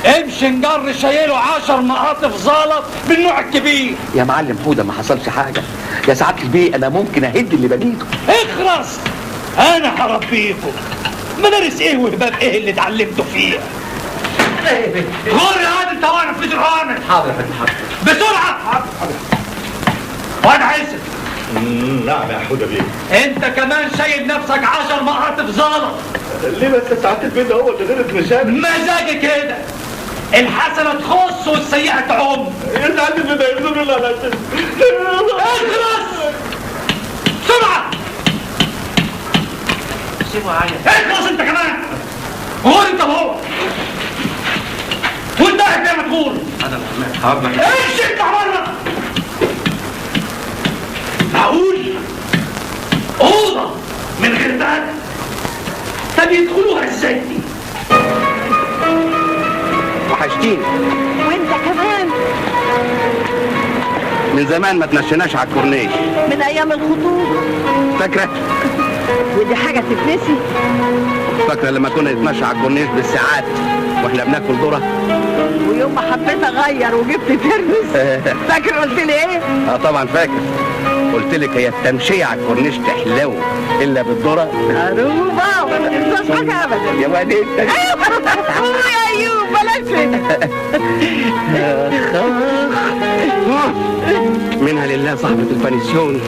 امشي نجر شايله 10 مقاطف زلط بالنوع الكبير. يا معلم حوده ما حصلش حاجه يا سعاده البيه، انا ممكن اهد اللي بنيته. اخرس، انا هربيكم. مدارس ايه وهباب ايه اللي اتعلمتوا فيها؟ غور يا واد انت واقف في درعانك. حاضر يا فندم حاضر. بسرعه. حاضر. وانا عايزك. نعم يا حوده بيه. انت كمان شايل نفسك 10 مقاطف زلط. ليه بس يا سعاده البيه؟ ده هو تغيير مشاكل. مزاجي كده، الحسنه تخص والسيئه تعم. يا سعاده البيه ده يرزقني ولا لا؟ اخلص بسرعه. سيبه عايز. اخلص انت كمان. غور انت وهو. وانت قاعد زي ما تقول. حاضر. امشي انت بره. معقول اوضه من غير باب؟ طب يدخلوها ازاي دي؟ وحشتيني. وانت كمان. من زمان ما تمشيناش على الكورنيش. من ايام الخطوبه. فاكره؟ ودي حاجه تتنسي؟ فاكره لما كنا نتمشى على الكورنيش بالساعات واحنا بناكل ذره؟ ويوم ما حبيت اغير وجبت ترمس، فاكر قلت لي ايه؟ طبعا فاكر. قلت لك هي التمشيه على الكورنيش تحلو الا بالذره. عروبه ما تنساش حاجه ابدا. يا واد انت. ايوه يا ايوب بلاش كده. منها لله صاحبة البنسيون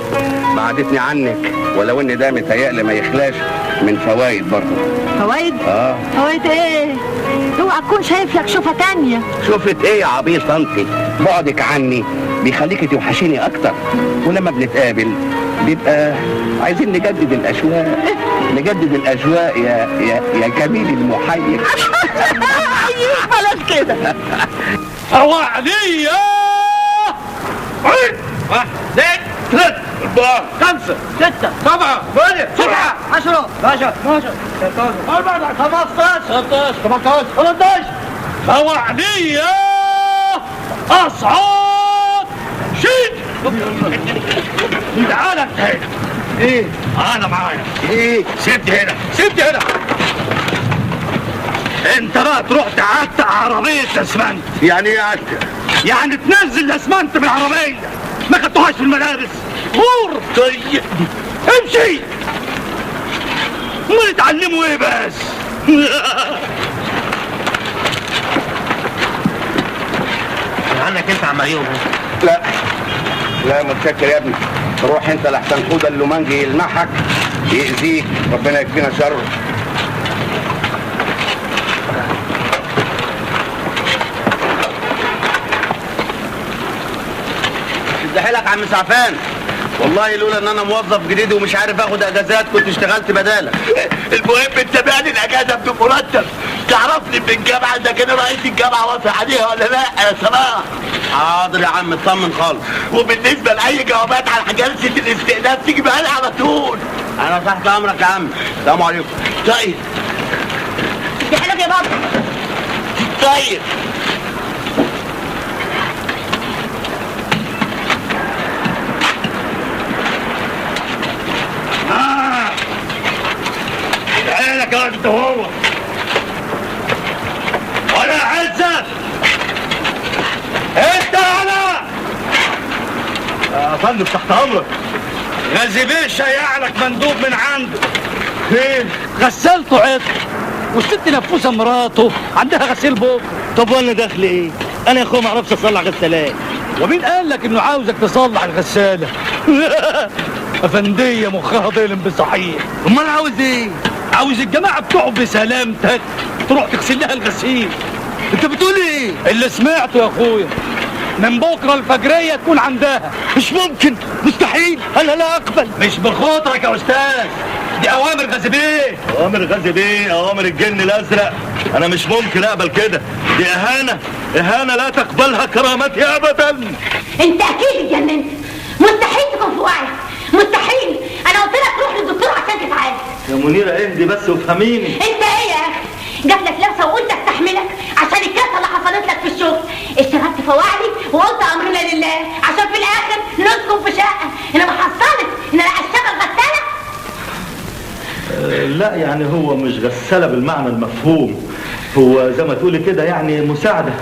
بعدتني عنك، ولو ان ده متهيألي ما يخلاش من فوايد برضه. فوايد؟ فوايد ايه؟ اوعى تكون شايف لك شوفه تانية. شوفت ايه يا عبيط انت؟ بعدك عني بيخليكي توحشيني اكتر، ولما بنتقابل بيبقى عايزين نجدد الاشواق. نجدد الاشواق يا جميل المحيي. ايوه بلاش كده. حواليا. واحد اثنين ثلاثة أربعة خمسة ستة سبعة ثمانية تسعة 10 11 12 13 14 15 16 17 18. حواليا أصعد شيل. تعالى انت. ايه؟ أنا معايا. ايه؟ سيبني هنا، سيبني هنا. انت بقى تروح تعتق عربية اسمنت. يعني ايه عتق؟ يعني تنزل الاسمنت من العربية، ما خدتوهاش في المدارس. غور. طيب امشي. امال اتعلموا ايه بس؟ عنك انت عم ايوب. لا لا متشكر يا ابني. روح انت لحسن حوده اللومانجي يلمحك يأذيك، ربنا يكفينا شره. لك عم سعفان، والله لولا ان انا موظف جديد ومش عارف اخد اجازات كنت اشتغلت بدالك. المهم انت بعني الاجازه بمرتب. تعرفني في الجامعه اذا كان رئيس الجامعه وافق عليها ولا لا يا صلاح؟ حاضر يا عم اطمن خالص. وبالنسبه لاي جوابات على جلسه الاستئناف تيجي بقى على طول. انا تحت امرك يا عم. السلام عليكم. طيب دي حلوه يا بابا. طيب عينك يا انت هو. وانا عزت انت. انا يا فندم تحت امرك. غازي بيه شيع لك مندوب من عنده. فين؟ غسلته عطر، والست نفوسه مراته عندها غسيل بكره. طب وانا داخل ايه؟ انا يا اخويا ما اعرفش اصلح غسالات. ومين قال لك انه عاوزك تصلح الغساله؟ افنديه مخها ضلم بصحيح. امال عاوز ايه؟ عاوز الجماعه بتوعه بسلامتك تروح تغسل لها الغسيل. انت بتقول ايه؟ اللي سمعته يا اخويا، من بكره الفجريه تكون عندها. مش ممكن، مستحيل، انا لا اقبل. مش بخاطرك يا استاذ، دي اوامر غازي بيه. اوامر غازي بيه، اوامر الجن الازرق. انا مش ممكن اقبل كده، دي اهانه لا تقبلها كرامتي ابدا. انت اكيد اتجننت، مستحيل تكون في وعيك، مستحيل. انا قلت لك روح للدكتور عشان تتعالج. يا منيره اهدي بس وافهميني. انت ايه يا اخي؟ جات لك لمسه وقلت استحملك عشان الكارثه اللي حصلت لك في الشغل. اشتغلت في وعدي وقلت امرنا لله عشان في الاخر نسكن في شقه. انما حصلت ان انا اشتغل غساله. لا يعني هو مش غساله بالمعنى المفهوم، هو زي ما تقولي كده يعني مساعده.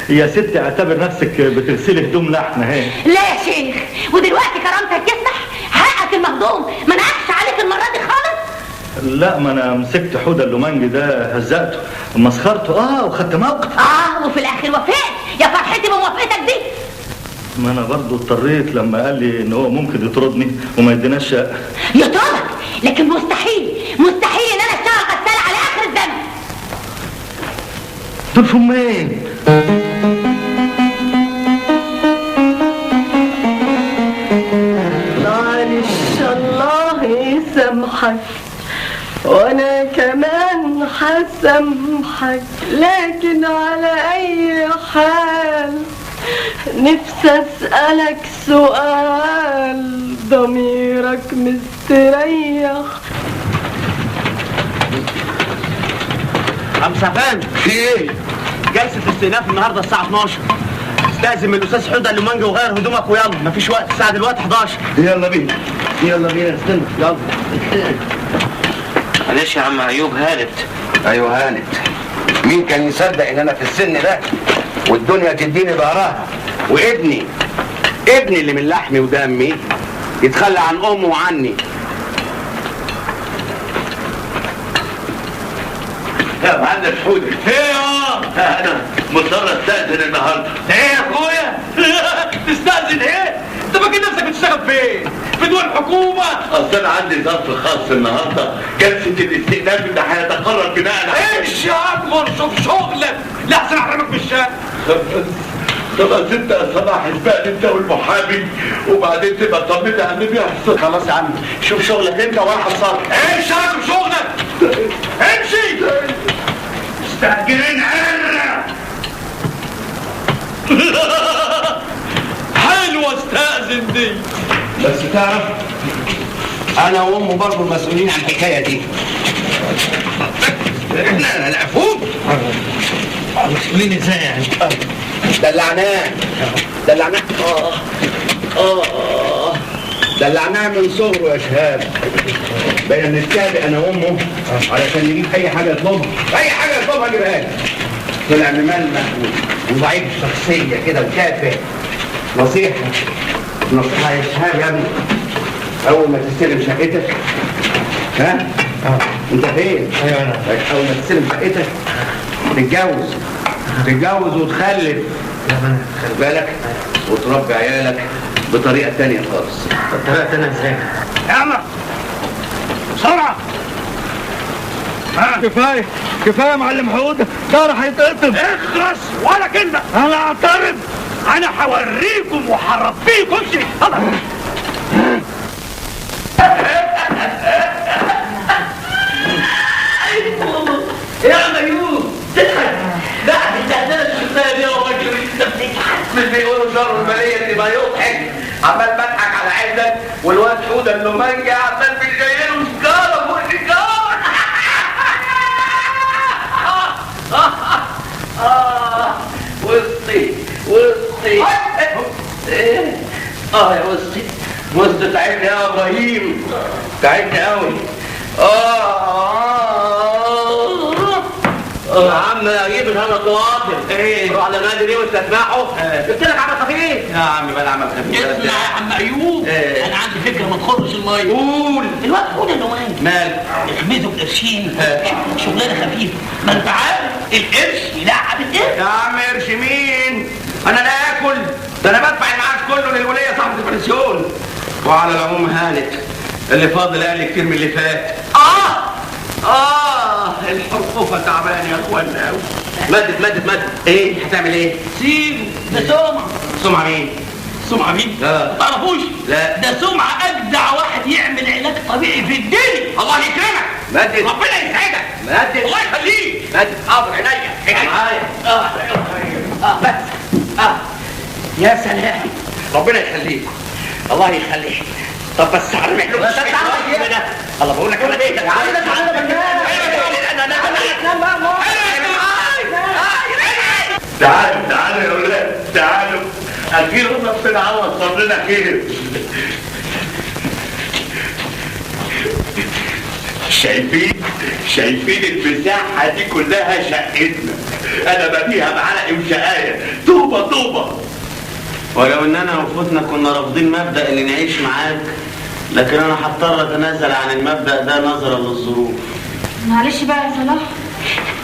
يا ستي اعتبر نفسك بتغسلي هدومنا احنا اهي. لا يا شيخ، ودلوقتي كرامتك تسمح حقك المهضوم ما نعكش عليك المره دي خالص. لا ما انا مسكت حوده اللومانجي ده، هزقته مسخرته وخدت موقف. وفي الاخر وافقت. يا فرحتي بموافقتك دي. ما انا برضه اضطريت لما قال لي ان هو ممكن يطردني وما يديناش شقه. يطردك، لكن مستحيل مستحيل ان انا اشتغل غساله على اخر الزمن. دول فمين؟ معلش الله يسامحك، وانا كمان هسامحك، لكن على اي حال نفسي اسألك سؤال ضميرك مستريح. عم سعفان، في ايه؟ جلسة استئناف النهارده الساعة 12. استأذن من الأستاذ حوده اللومانجي وغير هدومك ويلا، مفيش وقت، الساعة دلوقتي 11. يلا بينا استنى يلا. معلش يا عم ايوب، هانت. ايوه هانت. مين كان يصدق ان انا في السن ده والدنيا تديني ظهرها وابني اللي من لحمي ودمي يتخلى عن امه وعني. يا معلم حوده. ايه انا مضطر استاذن النهارده. ايه يا اخويا؟ تستأذن ايه؟ انت فاكر نفسك بتشتغل فين؟ في دول الحكومة؟ اصل انا عندي ظرف خاص النهارده، جلسه الاستئناف اللي هيتقرر بناء على ايش يا اكبر، شوف شغلك لحسن احرمك في الشارع. خلاص انت يا صلاح اسبقني انت والمحامي وبعدين تبقى طمني على اللي بيحصل. خلاص يا عم، شوف شغلك انت وانا هتصرف. ايه شغلك شغلك؟ امشي. مستعجلين عرة. حلوة استأذن دي. بس تعرف انا وامه برضه المسؤولين عن الحكايه دي. احنا العفوف مسؤولين ازاي يعني؟ دلعناه دلعناه من صغره يا شهاب. بقينا نتكلم انا وامه علشان نجيب اي حاجه يطلبها، نجيبها له. طلع مملمح وضعيف شخصيه كده وتافه. نصيحه يا شهاب يا ابني، اول ما تستلم شقتك انت فين؟ ايوه انا. اول ما تستلم شقتك تتجوز وتخلف. خلي بالك وتربي عيالك بطريقه تانية خالص. طريقه تانية ازاي؟ يلا بسرعة. كفايه يا معلم حوده، ده راح يتقتل. اخرس ولا كلمة. انا اعترض، انا هوريكم وهربيكم. امشي يلا. يا ميوب تضحك. لا بتهدنا الشخصيه دي يا راجل، انت بتضحك. مش بيقولوا شر الماليه تبقى يضحك؟ عمال بضحك على عينك والواد حوده اللومانجي عمال بيجيله سجاره فوق سجاره. وسطي يا وسطي تعبني يا ابراهيم، تعبني قوي. يا عم اجيب الهنا الطواطم. ايه؟ روح على نادي ليه واستسمعه؟ قلت لك عمل خفيف. يا عم بلا عمل خفيف. اسمع يا عم ايوب، انا عندي فكره ما تخرش الميه. قول. الواد حوده اللومانجي مال احمده بقرشين، شغلانه خفيفه. ما انت عارف القرش يلعب القرش. يا عم قرش مين؟ انا لا اكل، ده انا بدفع المعاش كله للوليه صاحبه البنسيون. وعلى العموم هانت اللي فاضل اقل كتير من اللي فات. الحرقوفه تعبان يا اخوانا. مدد ايه هتعمل ايه؟ سيبه، ده سمعه. سمعه مين؟ سمعه مين؟ ما تعرفوش؟ لا، ده سمعه اجدع واحد يعمل علاج طبيعي في الدنيا. الله يكرمك. مدد، ربنا يسعدك. مدد، الله يخليك. مدد، حاضر عينيا معايا. بس يا سلام، ربنا يخليك، الله يخليك. طب بس على محلوك بس ده. الله بقول لك انا بيتك. تعالوا يا ولاد، تعالوا. اخيرا ربنا عوض صبرنا خير. شايفين المساحة دي كلها شقتنا. انا ببيها بعرقي وشقاية، طوبة. ولو اننا وفوتنا كنا رافضين مبدأ اللي نعيش معاك، لكن انا هضطر اتنازل عن المبدأ ده نظرا للظروف. معلش بقى يا صلاح،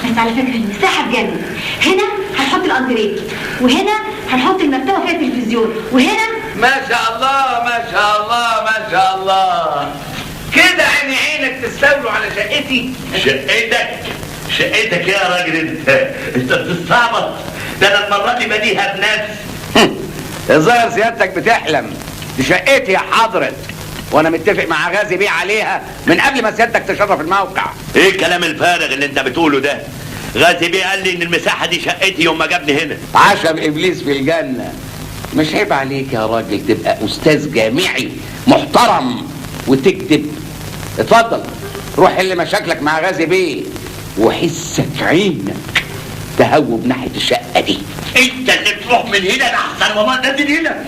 بس على فكرة المساحة بجنة. هنا هنحط الأندريه، وهنا هنحط المكتبة فيها التلفزيون، وهنا ما شاء الله ما شاء الله ما شاء الله. كده عينك تستولوا على شقتي. شقتك يا راجل. انت بتستعبط. ده انا المرة دي بديها بنفسي. الظاهر سيادتك بتحلم. دي شقتي يا حضرة، وانا متفق مع غازي بيه عليها من قبل ما سيادتك تشرف الموقع. ايه الكلام الفارغ اللي انت بتقوله ده؟ غازي بيه قال لي ان المساحة دي شقتي يوم ما جابني هنا. عشم ابليس في الجنة. مش عيب عليك يا راجل تبقى استاذ جامعي محترم وتكتب؟ اتفضل روح حل مشاكلك مع غازي بيه، وحسك عينك تهوب ناحية الشقة دي. انت اللي تروح من هنا لاحسن. والله نزل هنا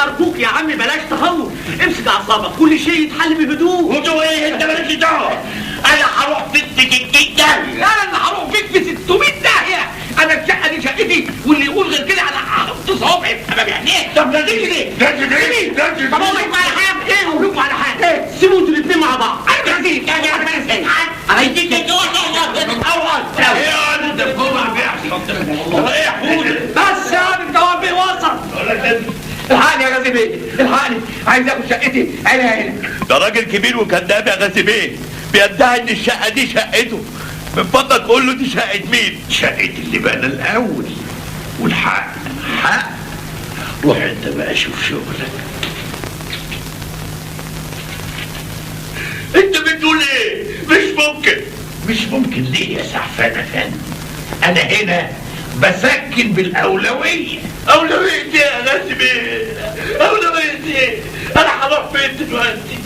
ارجوك يا عم بلاش تهور، امسك اعصابك، كل شيء يتحل بهدوء. هدوء ايه؟ انت مالكش دعوه. انا هروح فيك في 60 داهيه. انا اللي هروح فيك في 600 داهيه. انا الشقه دي شقتي، واللي يقول غير كده انا هحط صوابعي في امام عينيه. طب نزل ليه؟ طب اقول لكم على حاجه. ايه اقول لكم على حاجه؟ سيبوا انتوا الاثنين مع بعض. انا هديك انا هديك بس يا عم الجواب بيوصل. الحقني يا غازي بيه، الحقني، عايز اخد شقتي. عينها هنا. ده راجل كبير وكذاب يا غازي بيه، بيدعي ان الشقه دي شقته. من فضلك قول له دي شقه مين؟ شقة اللي بنى الأول، والحق حق. روح انت بقى شوف شغلك. انت بتقول ايه؟ مش ممكن ليه يا سعفان افندي؟ انا هنا بسكن بالاولويه. اولويه ايه يا غازي بيه؟ اولويه ايه؟ انا هروح فين دلوقتي؟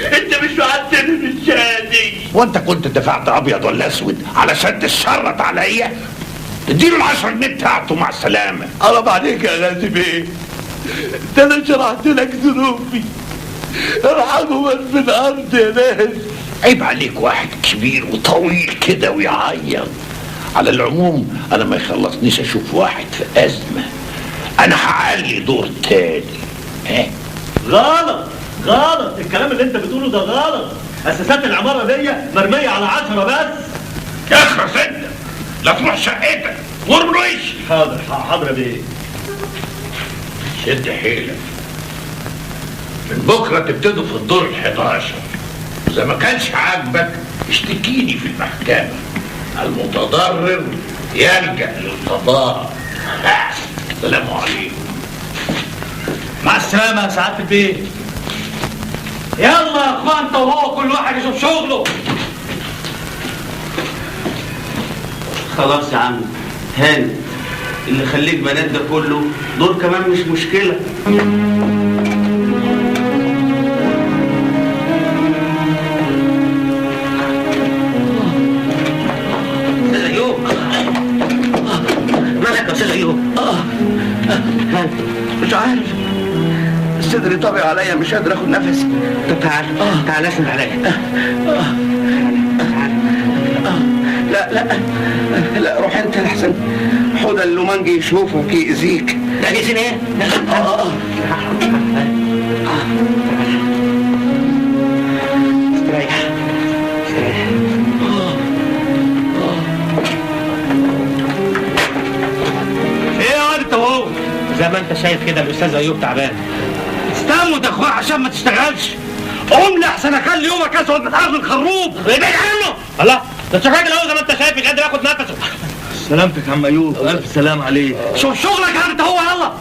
انت مش وعدتني بالشقه دي. وانت كنت دفعت ابيض ولا اسود علشان تشرط عليا؟ اديله ال10 جنيه بتاعته مع السلامه. حرام عليك يا غازي بيه، ده انا شرحت لك ذنوبي. ارحموا من في الارض يا ناس. عيب عليك واحد كبير وطويل كده ويعيط. على العموم انا ما يخلصنيش اشوف واحد في ازمه. انا هعلي دور تاني. غلط الكلام اللي انت بتقوله ده غلط. اساسات العماره دي مرميه على 10 بس. اخرس انت، لا تروح شقتك وارمي وشي. حاضر يا بيه. شد حيلك، من بكره تبتدوا في الدور ال11. اذا ما كانش عاجبك اشتكيني في المحكمه. المتضرر يلجأ للقضاء. السلام عليكم. مع السلامه يا سعاده البيه. يلا يا اخوان، انت وهو كل واحد يشوف شغله. خلاص يا عم هاني، اللي خليك بنات ده كله دول كمان مش مشكلة. استاذ ايوب، مالك يا استاذ ايوب؟ مش عارف، صدري طابع عليا، مش قادر اخد نفسي. طب تعال اسند عليا. لا روح انت لحسن حوض اللومانجي يشوفك يأذيك. ده جسم ايه؟ استريح. ايه يا انت وهو؟ زي ما انت شايف كده الاستاذ ايوب تعبان. استنوا ده اخويا عشان ما تشتغلش. قوم لي احسن اخلي يومك اسود من ارض الخروب. ابعد عنه. الله ده انت راجل اهو زي ما انت شايف مش قادر ياخد نفسه. سلامتك يا عم ايوب، الف سلام عليك. شوف شغلك انت هو. يلا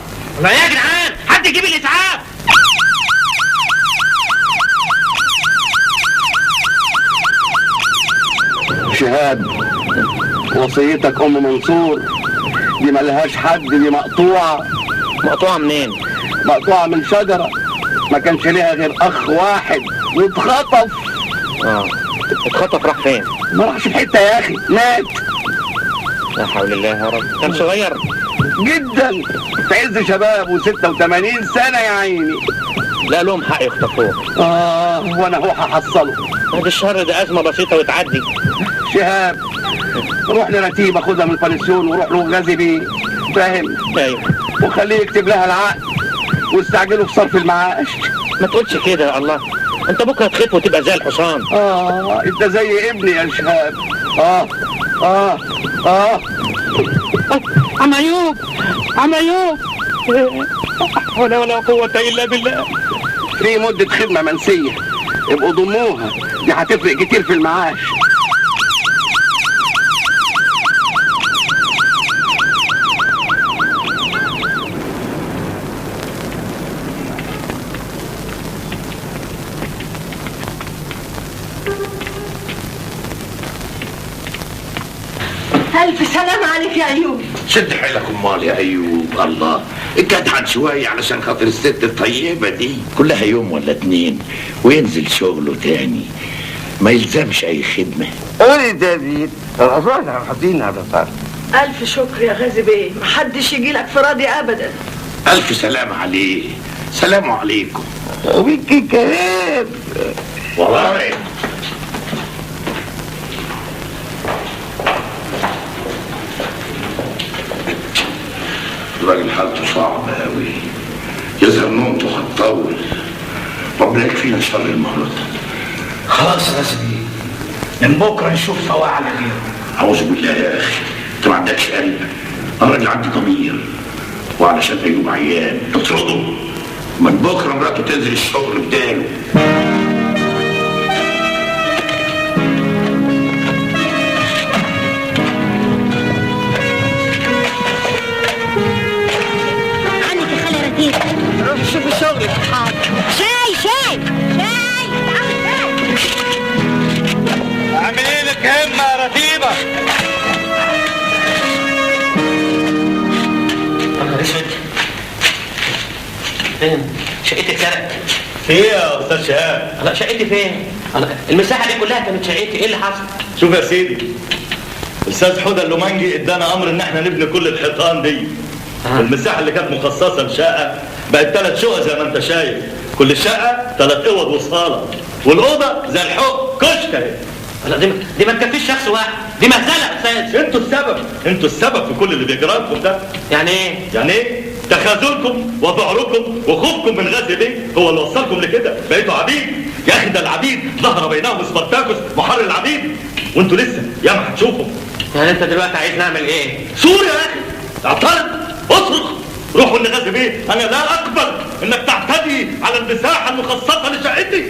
لا يا جدعان حد يجيب الاسعاف. شهاب، وصيتك ام منصور دي ملهاش حد، دي مقطوعه. مقطوعه منين؟ مقطوعه من شجره ما كانش ليها غير اخ واحد واتخطف. اتخطف راح فين؟ ما راحش في حته يا اخي، مات. لا حول الله يا رب. كان صغير جدا في عز شباب و86 سنه يا عيني. لا لهم حق يخطفوه. وانا هو هحصله. بعد الشهر ده ازمه بسيطه وتعدي. شهاب روح لرتيبه خدها من البنسيون وروح له غازي بيه، فاهم؟ ايوه. وخليه يكتب لها العقد واستعجلوا في صرف المعاش. ما تقولش كده يا الله، انت بكره تخف وتبقى زي الحصان. انت زي ابني يا شهاب. عم ايوب، عم ايوب، حول ولا قوه الا بالله. في مده خدمه منسيه، ابقوا ضموها، دي هتفرق كتير في المعاش. ألف سلام عليك يا أيوب. شد حيلك امال يا ايوب. الله اتجدعن شويه علشان خاطر الست الطيبه دي. كلها يوم ولا اتنين وينزل شغله تاني، ما يلزمش اي خدمه. قولي دافيد الأصوات احنا حاطين على طار. ألف شكر يا غازي بيه، محدش يجي لك في راضي أبدا. الف سلام عليه. سلام عليكم. ويكي كلام والله الراجل حالته صعبة أوي، يظهر نومته هتطول. ربنا يكفينا شر المرض. خلاص يا سيدي، من بكره نشوف سوا على غيره. أعوذ بالله يا أخي، أنت ما عندكش قلب. أنا راجل عندي ضمير، وعلشان أيوب عيان تطرده. من بكره مراته تنزل الشغل بداله. روح شوف شغلك. حاضر. شاي اعملي لك همه يا رتيبه. انا اسود. فين؟ شقتي اتسرقت. في ايه يا استاذ شهاب؟ لا شقتي فين؟ المساحه دي كلها كانت شقتي، ايه اللي حصل؟ شوف يا سيدي، الاستاذ حوده اللومانجي ادانا امر ان احنا نبني كل الحيطان دي. المساحه اللي كانت مخصصه لشقه بقت 3 شقق زي ما انت شايف. كل شقه 3 اوض وصاله، والاوضه زي الحق كشك اهي. لا دي ما تكفيش شخص واحد، دي مهزله يا استاذ. انتوا السبب في كل اللي بيجرى لكم ده. يعني ايه؟ يعني ايه؟ تخاذلكم وذعركم وخوفكم من غزل بيه هو اللي وصلكم لكده. بقيتوا عبيد يا اخي، ده العبيد ظهر بينهم سبارتاكوس محرر العبيد، وانتوا لسه ياما هتشوفوا. يعني انت دلوقتي عايز نعمل ايه؟ سوري يا اخي، اعترض، اصرخ، روحوا لغزل بيه. انا لا اقبل انك تعتدي على المساحه المخصصه لشقتي.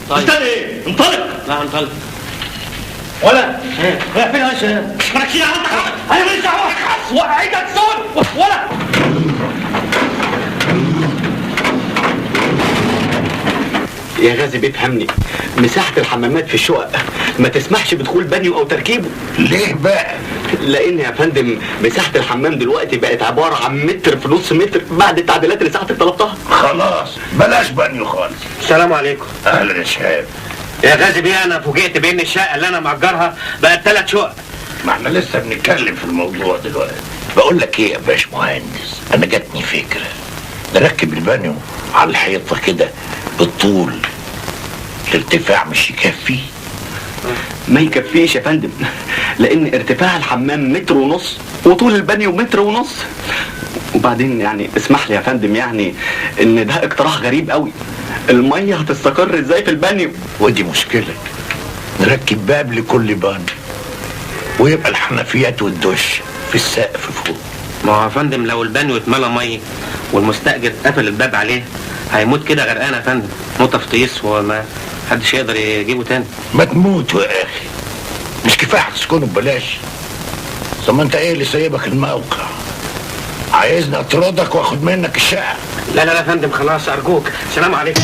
طيب. استنى ايه؟ انطلق. لا انطلق. ولا رايح فين يا شباب؟ مالكش دعوه. انا ماليش دعوه. وقعتك سود ولا يا غازي بيفهمني، مساحة الحمامات في الشقق ما تسمحش بدخول بانيو او تركيبه. ليه بقى؟ لان يا فندم مساحة الحمام دلوقتي بقت عبارة عن متر في نص متر بعد التعديلات اللي ساعتك طلبتها. خلاص بلاش بانيو خالص. السلام عليكم. اهلا يا شهاب. يا غازي بيه انا فوجئت بان الشقه اللي انا مأجرها بقت 3 شقق. ما احنا لسه بنتكلم في الموضوع دلوقتي. بقول لك ايه يا باش مهندس، انا جاتني فكره نركب البانيو على الحيطه كده بالطول. الارتفاع مش يكفي؟ ما يكفيش يا فندم، لان ارتفاع الحمام 1.5 متر وطول البانيو 1.5 متر. وبعدين يعني اسمح لي يا فندم، يعني ان ده اقتراح غريب قوي. الميه هتستقر ازاي في البانيو؟ ودي مشكله. نركب باب لكل بانيو ويبقى الحنفيات والدش في السقف فوق. ما هو يا فندم لو البانيو اتملى ميه والمستاجر قفل الباب عليه هيموت كده غرقان يا فندم، موت تفطيس وما محدش يقدر يجيبه تاني. ما تموتوا يا اخي، مش كفايه هتسكنوا ببلاش؟ ثم انت ايه اللي سايبك الموقع؟ عايزني اطردك واخد منك الشقه؟ لا لا لا يا فندم، خلاص ارجوك، سلام عليكم.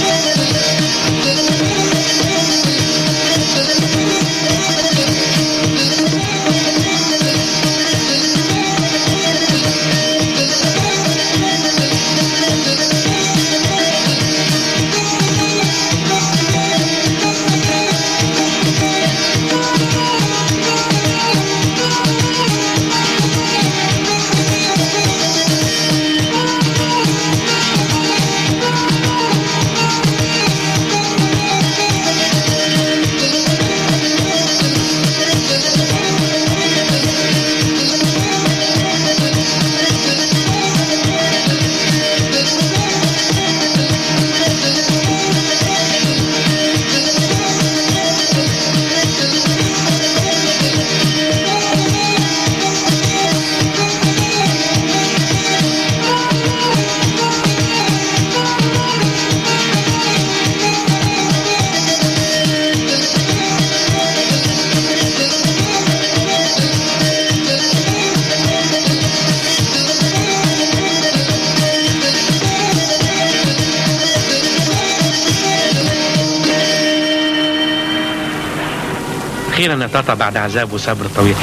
اخيرا يا تاتا بعد عذاب وصبر طويل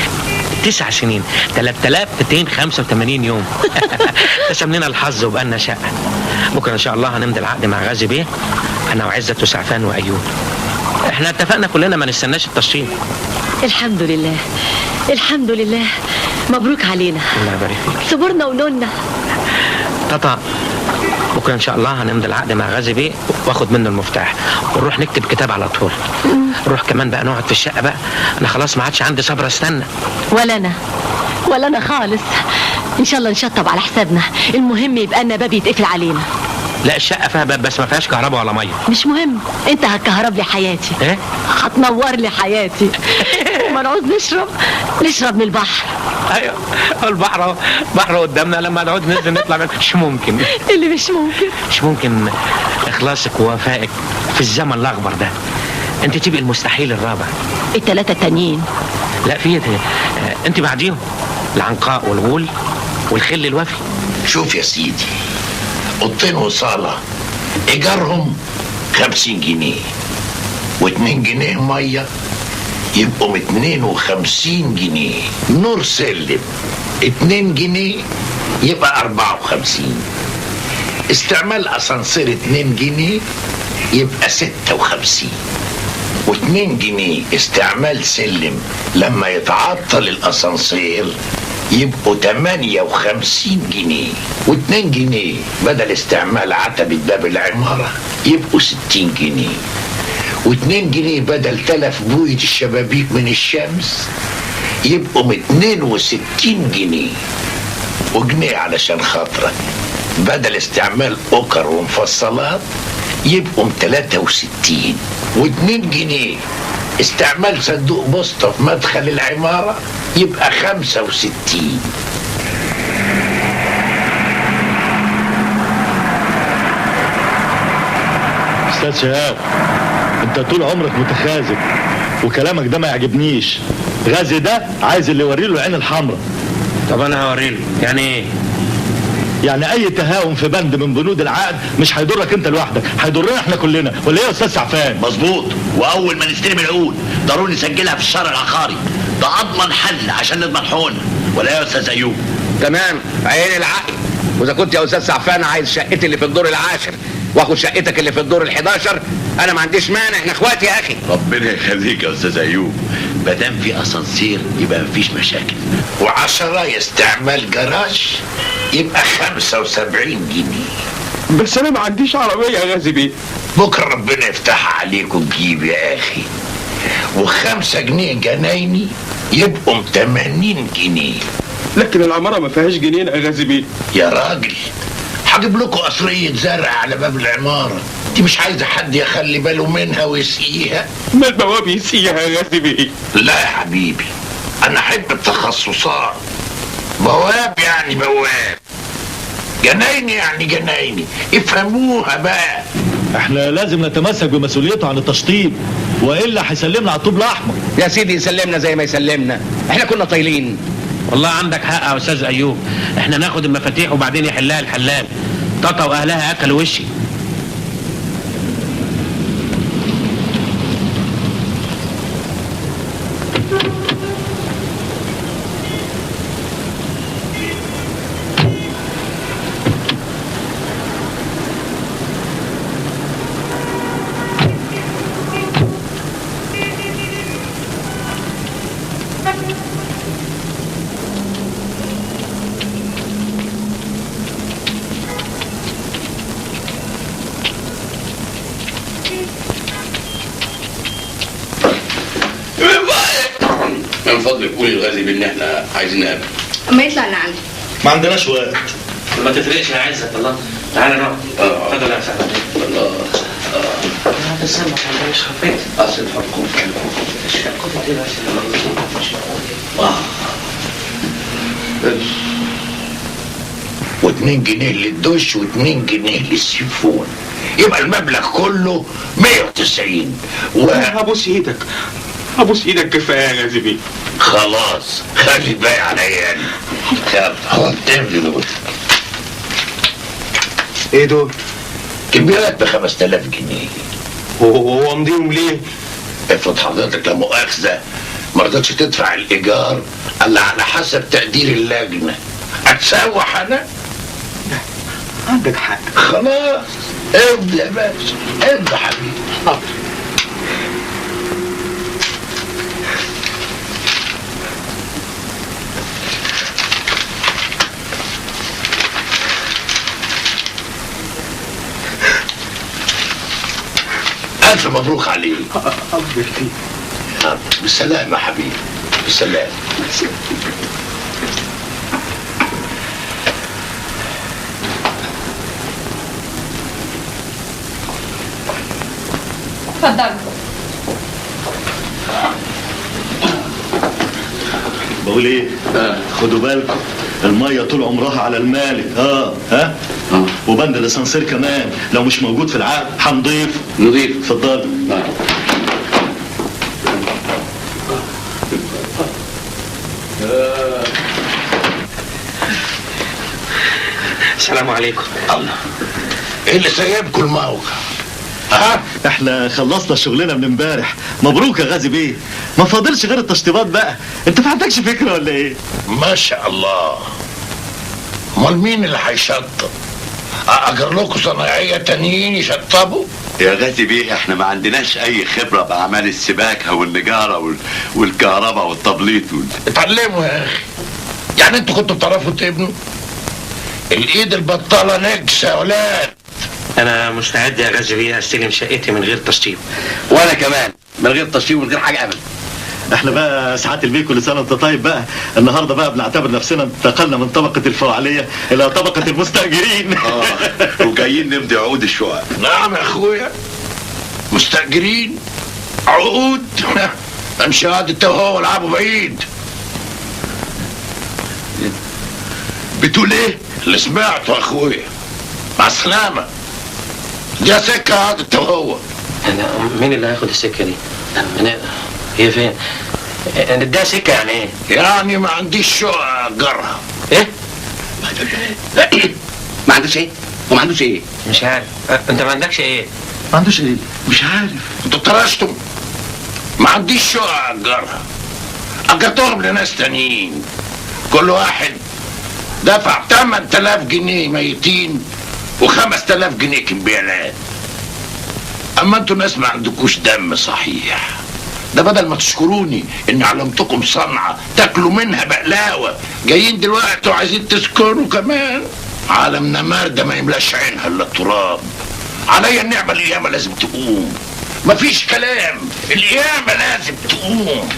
9 سنين 3285 يوم تسم لنا الحظ وبقالنا شقه. بكره ان شاء الله هنمضي العقد مع غازي بيه، انا وعزت وسعفان وايوب. احنا اتفقنا كلنا ما نستناش التشطيب. الحمد لله الحمد لله، مبروك علينا. الله يبارك فيك. صبرنا ونولنا. تاتا بكره ان شاء الله هنمضي العقد مع غازي بيه واخد منه المفتاح ونروح نكتب كتاب على طول. نروح كمان بقى نقعد في الشقه بقى، انا خلاص ما عادش عندي صبر استنى. ولا انا خالص. ان شاء الله نشطب على حسابنا، المهم يبقى لنا باب يتقفل علينا. لا الشقه فيها باب بس ما فيهاش كهرباء ولا ميه. مش مهم، انت هتكهرب لي حياتي. ايه؟ هتنور لي حياتي. وما نعوز نشرب من البحر. ايوه البحر بحر قدامنا، لما نعود ننزل نطلع مش ممكن. اللي مش ممكن اخلاصك ووفائك في الزمن الاخضر ده. انت تبقي المستحيل الرابع. الثلاثه التانيين لا في انت بعديهم، العنقاء والغول والخل الوفي. شوف يا سيدي، اوضتين وصاله ايجارهم 50 جنيه و2 جنيه ميه يبقوا 52 جنيه. نور سلم 2 جنيه يبقى 54. استعمال اسانسير 2 جنيه يبقى 56. و2 جنيه استعمال سلم لما يتعطل الاسانسير يبقوا 58 جنيه. و2 جنيه بدل استعمال عتبة باب العمارة يبقوا 60 جنيه. و2 جنيه بدل تلف بوية الشبابيك من الشمس يبقوا 62 جنيه. وجنيه علشان خاطرك بدل استعمال اوكر ومفصلات يبقوا 63. و2 جنيه استعمال صندوق بوسطة في مدخل العمارة يبقى 65. استاذ شهاب، انت طول عمرك متخاذل وكلامك ده ما يعجبنيش. غازي ده عايز اللي يوري له العين الحمراء. طب انا هوري له. يعني ايه؟ يعني اي تهاون في بند من بنود العقد مش هيضرك انت لوحدك، هيضرنا احنا كلنا، ولا ايه يا استاذ سعفان؟ مظبوط. واول ما نستلم العقود ضروري نسجلها في الشهر العقاري، ده اضمن حل عشان نضمن حقوقنا، ولا ايه يا استاذ ايوب؟ تمام، عين العقل. واذا كنت يا استاذ سعفان عايز شقتي اللي في الدور العاشر واخد شقتك اللي في الدور ال11 انا ما عنديش مانع، احنا اخوات يا اخي. ربنا يخليك يا استاذ ايوب، ما دام في اسانسير يبقى مفيش مشاكل. و10 استعمال جراج يبقى 75 جنيه. بس انا ما عنديش عربيه يا غازي بيه. بكره ربنا يفتحها عليك وتجيب يا اخي. و5 جنيه جنايني يبقوا 80 جنيه. لكن العماره ما فيهاش جنينه يا غازي بيه. يا راجل هجيب لكم قصرية زرع على باب العمارة، دي مش عايزة حد يخلي باله منها ويسقيها. ما البواب يسقيها يا غازي بيه؟ لا يا حبيبي، أنا أحب التخصصات. بواب يعني بواب، جنايني يعني جنايني، افهموها بقى. احنا لازم نتمسك بمسؤوليته عن التشطيب، والا هيسلمنا على الطوب الاحمر. يا سيدي يسلمنا زي ما يسلمنا، احنا كنا طايلين. والله عندك حق يا استاذ ايوب، احنا ناخد المفاتيح وبعدين يحلها الحلال. طاطا واهلها اكلوا وشي. من فضلك قولي الغازي بان احنا عايزين نقابل. اما يطلع اللي عندي. ما عندناش وقت. ما تفرقش يا عزت. الله تعالى نقعد. اتفضل يا سعد. الله هذا السمك انا مش خفيت. اصل الحكم و2 جنيه للدش و2 جنيه للسيفون، يبقى المبلغ كله 190. ابوس ايدك ابوس ايدك، كفايه يا غازي بيه. خلاص خلي الباقي على عيالي. يلا هو بتعمل دول ايه دول؟ كميات ب5000 جنيه. هو مضيهم ليه؟ افرض حضرتك لا مؤاخذه ما رضتش تدفع الايجار الا على حسب تقدير اللجنه، اتسوح انا؟ عندك حق. خلاص امضي يا باشا، امضي حبيبي. حاضر. ألف مبروك عليك. أفضل فيك. بالسلامة يا حبيبي، بالسلامة. اتفضلوا. بقول ايه؟ خدوا بالكم المية طول عمرها على المالك. ها؟ وبند الاسانسير كمان لو مش موجود في العقد هنضيفه. نضيف. اتفضل. السلام عليكم. الله، ايه اللي سايبكم الموقع؟ احنا خلصنا شغلنا من امبارح. مبروك يا غازي بيه، ما فاضلش غير التشطيبات بقى. انت ما عندكش فكره ولا ايه؟ ما شاء الله. امال مين اللي هيشطب؟ اجر لكم صنايعيه تانيين يشطبوا؟ يا غازي بيه احنا ما عندناش اي خبره باعمال السباكه والنجاره والكهرباء والتبليط اتعلموا يا اخي. يعني انتوا كنتوا بتعرفوا تبنوا؟ الايد البطاله نجسه يا ولاد. انا مستعد يا غازي بيه استلم شقتي من غير تشطيب. وانا كمان من غير تشطيب ومن غير حاجه ابدا. احنا بقى سعاده البيه كل سنه وانت طيب بقى. النهارده بقى بنعتبر نفسنا انتقلنا من طبقه الفعاليه الى طبقه المستاجرين. وجايين نمضي عقود الشقق. نعم يا اخويا، مستاجرين عقود. امشي قاعد انت وهو العبوا بعيد. بتقول ايه؟ اللي سمعته يا اخويا. مع السلامه. دي سكه قاعد انت وهو. مين اللي هياخد السكه دي؟ هي فين؟ نديها سكه يعني ايه؟ يعني ما عنديش شقه اجرها. ايه؟ ما عندوش ايه؟ وما عندوش ايه؟ مش عارف. انت ما عندكش ايه؟ ما عندوش ايه؟ مش عارف. انتوا اترشتم. ما عنديش شقه اجرها. اجرتهم لناس تانيين. كل واحد دفع 8000 جنيه ميتين و5000 جنيه كمبيالات. اما انتوا ناس ما عندكوش دم صحيح. ده بدل ما تشكروني اني علمتكم صنعة تاكلوا منها بقلاوة، جايين دلوقتي وعايزين تسكروا كمان. عالمنا مردة ما يملاش عينها الا التراب. عليا النعمة القيامة لازم تقوم. مفيش كلام، القيامة لازم تقوم.